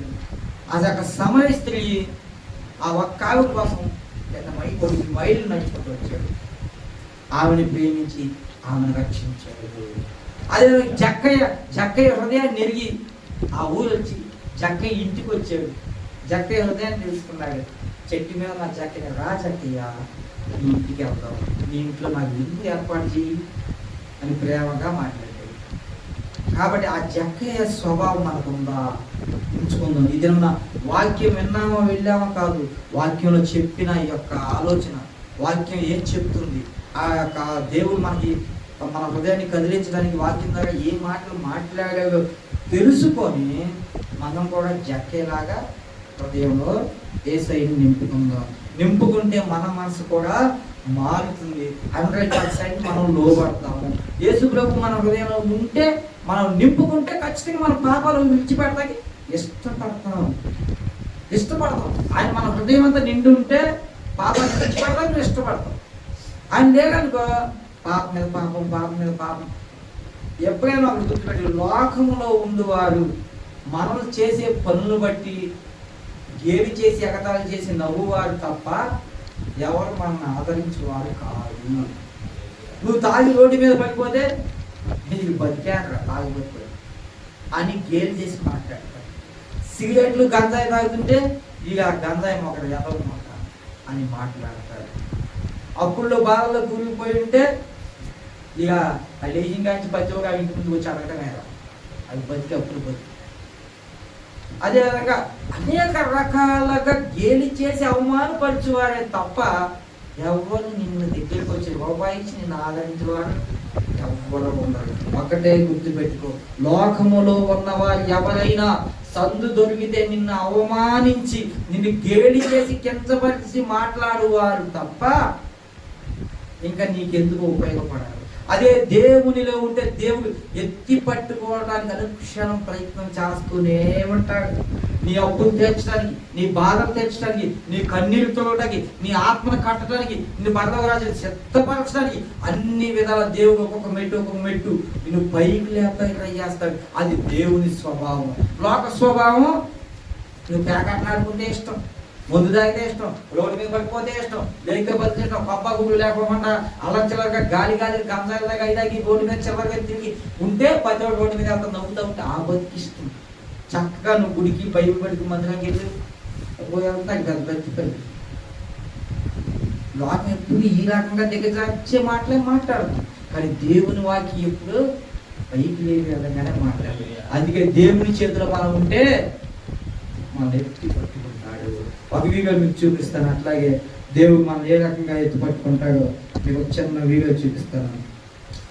అది ఒక సమయ స్త్రీ ఆ ఒక్క ఆవిడ కోసం కొన్ని మైళ్ళు నడుచుకుంటూ వచ్చాడు. ఆమెను ప్రేమించి ఆమెను రక్షించాడు. అదే జక్కయ్య హృదయాన్ని నెరిగి ఆ ఊరు వచ్చి జక్కయ్య ఇంటికి వచ్చాడు. జక్కయ్య హృదయాన్ని తెలుసుకున్నాడు. చెట్టు మీద నా జక్కయ్య రా జక్కయ్య, నీ ఇంటికి వెళ్దాం, నీ ఇంట్లో నాకు ఎందుకు ఏర్పాటు చేయి అని ప్రేమగా మాట్లాడాడు. కాబట్టి ఆ జక్కయ్య స్వభావం మనకు ఉందా, ఉంచుకుందాం. ఇది వాక్యం విన్నామో వెళ్ళామో కాదు, వాక్యంలో చెప్పిన ఈ యొక్క ఆలోచన, వాక్యం ఏం చెప్తుంది, ఆ యొక్క దేవుడు మనకి మన హృదయాన్ని కదిలించడానికి వాక్యం ద్వారా ఏ మాటలు మాట్లాడాలో తెలుసుకొని మనం కూడా జక్కయ్యలాగా హృదయంలో యేసయ్యను నింపుకుంటే మన మనసు కూడా మారుతుంది. 100% మనం లోబడతాము. యేసు ప్రభు మన హృదయంలో ఉంటే, మనం నింపుకుంటే ఖచ్చితంగా మన పాపాలు విడిచిపెడతాకి ఇష్టపడతాం. ఆయన మన హృదయం అంతా నిండి ఉంటే పాపాన్ని విడిచిపెడతానికి ఇష్టపడతాం. ఆయన లేదనుకో పాపం మీద పాపం, పాపం మీద పాపం. ఎప్పుడైనా ఒకటి గుర్తుపెట్టి, లోకంలో ఉండువారు మనం చేసే పనులు బట్టి గేలి చేసి ఎగతాళి చేసి నవ్వువారు తప్ప ఎవరు మనల్ని ఆదరించేవారు కాదు. నువ్వు తాగి రోడ్డు మీద పడిపోతే ఇది బతికేంద్ర తాగుబోతుడు అని గేలు చేసి మాట్లాడతారు. సిగరెట్లు గంజాయి తాగుతుంటే ఇక గంజాయి మొక్కడు ఎదవ మొక్క అని మాట్లాడతారు. అప్పుల్లో బాధల్లో కూలిపోయి ఉంటే ఇక ఆ లేజింగ్ కాంచి ప్రతి ఒక్క ఇంటి ముందుకు వచ్చి అడగటమే అది బతికి అప్పుడు బతికి. అదే విధంగా అనేక రకాలుగా గేలి చేసి అవమానపరిచేవారే తప్ప ఎవరు నిన్ను దగ్గరికి వచ్చి రూపాయించి నిన్ను ఆదరించేవారు ఎవరు ఉండరు. ఒకటే గుర్తుపెట్టుకో, లోకములో ఉన్నవారు ఎవరైనా సందు దొరికితే నిన్ను అవమానించి నిన్ను గేలి చేసి కించపరిచి మాట్లాడువారు తప్ప ఇంకా నీకెందుకు ఉపయోగపడాలి. అదే దేవునిలో ఉంటే దేవుడు ఎత్తి పట్టుకోవడానికి అనుక్షణం ప్రయత్నం చేస్తూనే ఉంటాడు. నీ అప్పులు తీర్చడానికి, నీ బాధలు తీర్చడానికి, నీ కన్నీరు తోడడానికి, నీ ఆత్మను కట్టడానికి, నీ పరలోకరాజు సిద్ధపరచడానికి అన్ని విధాల దేవుడు ఒక్కొక్క మెట్టు నిన్ను పైకి లేపడానికి ట్రై చేస్తాడు. అది దేవుని స్వభావం. లోక స్వభావం నువ్వు పేకాటలాడుకుంటే ఇష్టం, ముందు తాగితే ఇష్టం, రోడ్డు మీద పడిపోతే ఇష్టం, లేకపోతే బతికి ఇష్టం, పప్ప గుళ్ళు లేకుండా అలంచలగా గాలి గంజాయిలాగా ఇదాకి రోడ్డు మీద చివరిగా తిరిగి ఉంటే ప్రతి ఒక్క రోడ్డు మీద అంత నవ్వుతూ ఉంటే ఆ బతికి ఇష్టం. చక్కగా నువ్వు గుడికి బైబిల్ పడికి మందిరానికి వెళ్ళి పోయేంత బతికిపోయి లోకం ఎప్పుడు ఈ రకంగా దిగజార్చే మాటలే మాట్లాడదు. కానీ దేవుని వాకి ఎప్పుడు పైకి లేని విధంగానే మాట్లాడదు. అందుకే దేవుని చేతిలో మనం ఉంటే మన ఎత్తి పట్టుకుంటాడు. ఒక వీడియో మీకు చూపిస్తాను. అట్లాగే దేవుడు మనం ఏ రకంగా ఎత్తి పట్టుకుంటాడో మీకు ఒక చిన్న వీడియో చూపిస్తాను.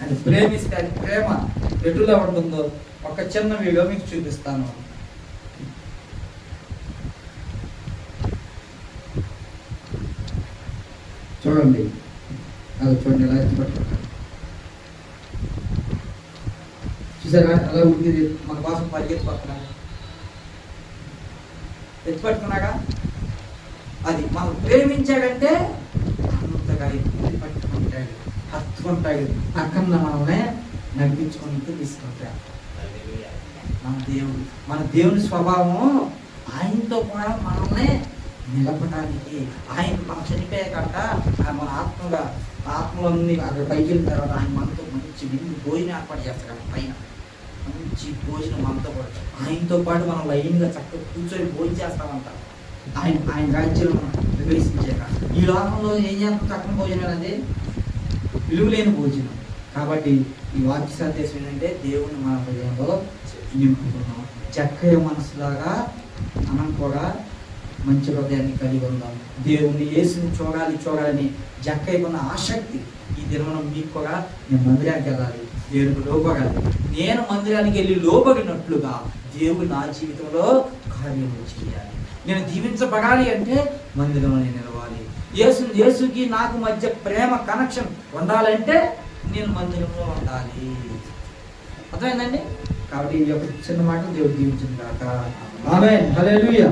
అది ప్రేమిస్తే అది ప్రేమ ఎటులా ఉంటుందో ఒక చిన్న వీడియో మీకు చూపిస్తాను. చూడండి, అది చూడండి ఎలా ఎత్తి పట్టుకుంటాడు. చూసారా ఎలా ఉంటుంది? మన కోసం పరిగెత్తి పట్టుకున్నాడు, ఎత్తి పట్టుకున్నాగా. అది మనం ప్రేమించాడంటే అంతగా ఎత్తి పట్టుకుంటాడు, హత్తుకుంటాడు, పక్కన మనల్ని నడిపించుకుంటూ తీసుకుంటాడు. మన దేవుని స్వభావం ఆయనతో కూడా మనల్ని నిలపడానికి, ఆయన మనం చనిపోయాకంట మన ఆత్మలన్నీ అక్కడ పైకి వెళ్ళిన తర్వాత ఆయన మనతో మంచి విందు భోజనం ఏర్పాటు చేస్తాడు. పైన మంచి భోజనం మనతో పాటు, ఆయనతో పాటు మనం లైన్గా చక్కగా కూర్చొని భోజనం చేస్తామంట. ఆయన రాజ్యంలో ప్రవేశించాక ఈ లోకంలో ఏం చేస్తాం? చక్కని భోజనం అనేది విలువలేని భోజనం. కాబట్టి ఈ వాక్య సందేశం ఏంటంటే దేవుని మన హృదయంలో నింపుకున్నాం. చక్కగా మనసులాగా మనం కూడా మంచి హృదయాన్ని కలిగి ఉందాం. దేవుని యేసుని చూడాలని జక్కయ్యకున్న ఆసక్తి ఈ దినం మీకు కూడా నేను మందిరానికి వెళ్ళాలి, దేవునికి లోబడాలి, నేను మందిరానికి వెళ్ళి లోబడినట్లుగా దేవుడు నా జీవితంలో కార్యము చేయాలి. నేను దీవించబడాలి అంటే మందిరంలో నేను నిలవాలి. యేసుకి నాకు మధ్య ప్రేమ కనెక్షన్ ఉండాలంటే నేను మందిరంలో ఉండాలి. అర్థమైందండి? కాబట్టి ఈ యొక్క చిన్న మాట దేవుడు దీవించింది కాక. ఆమేన్. హల్లెలూయా.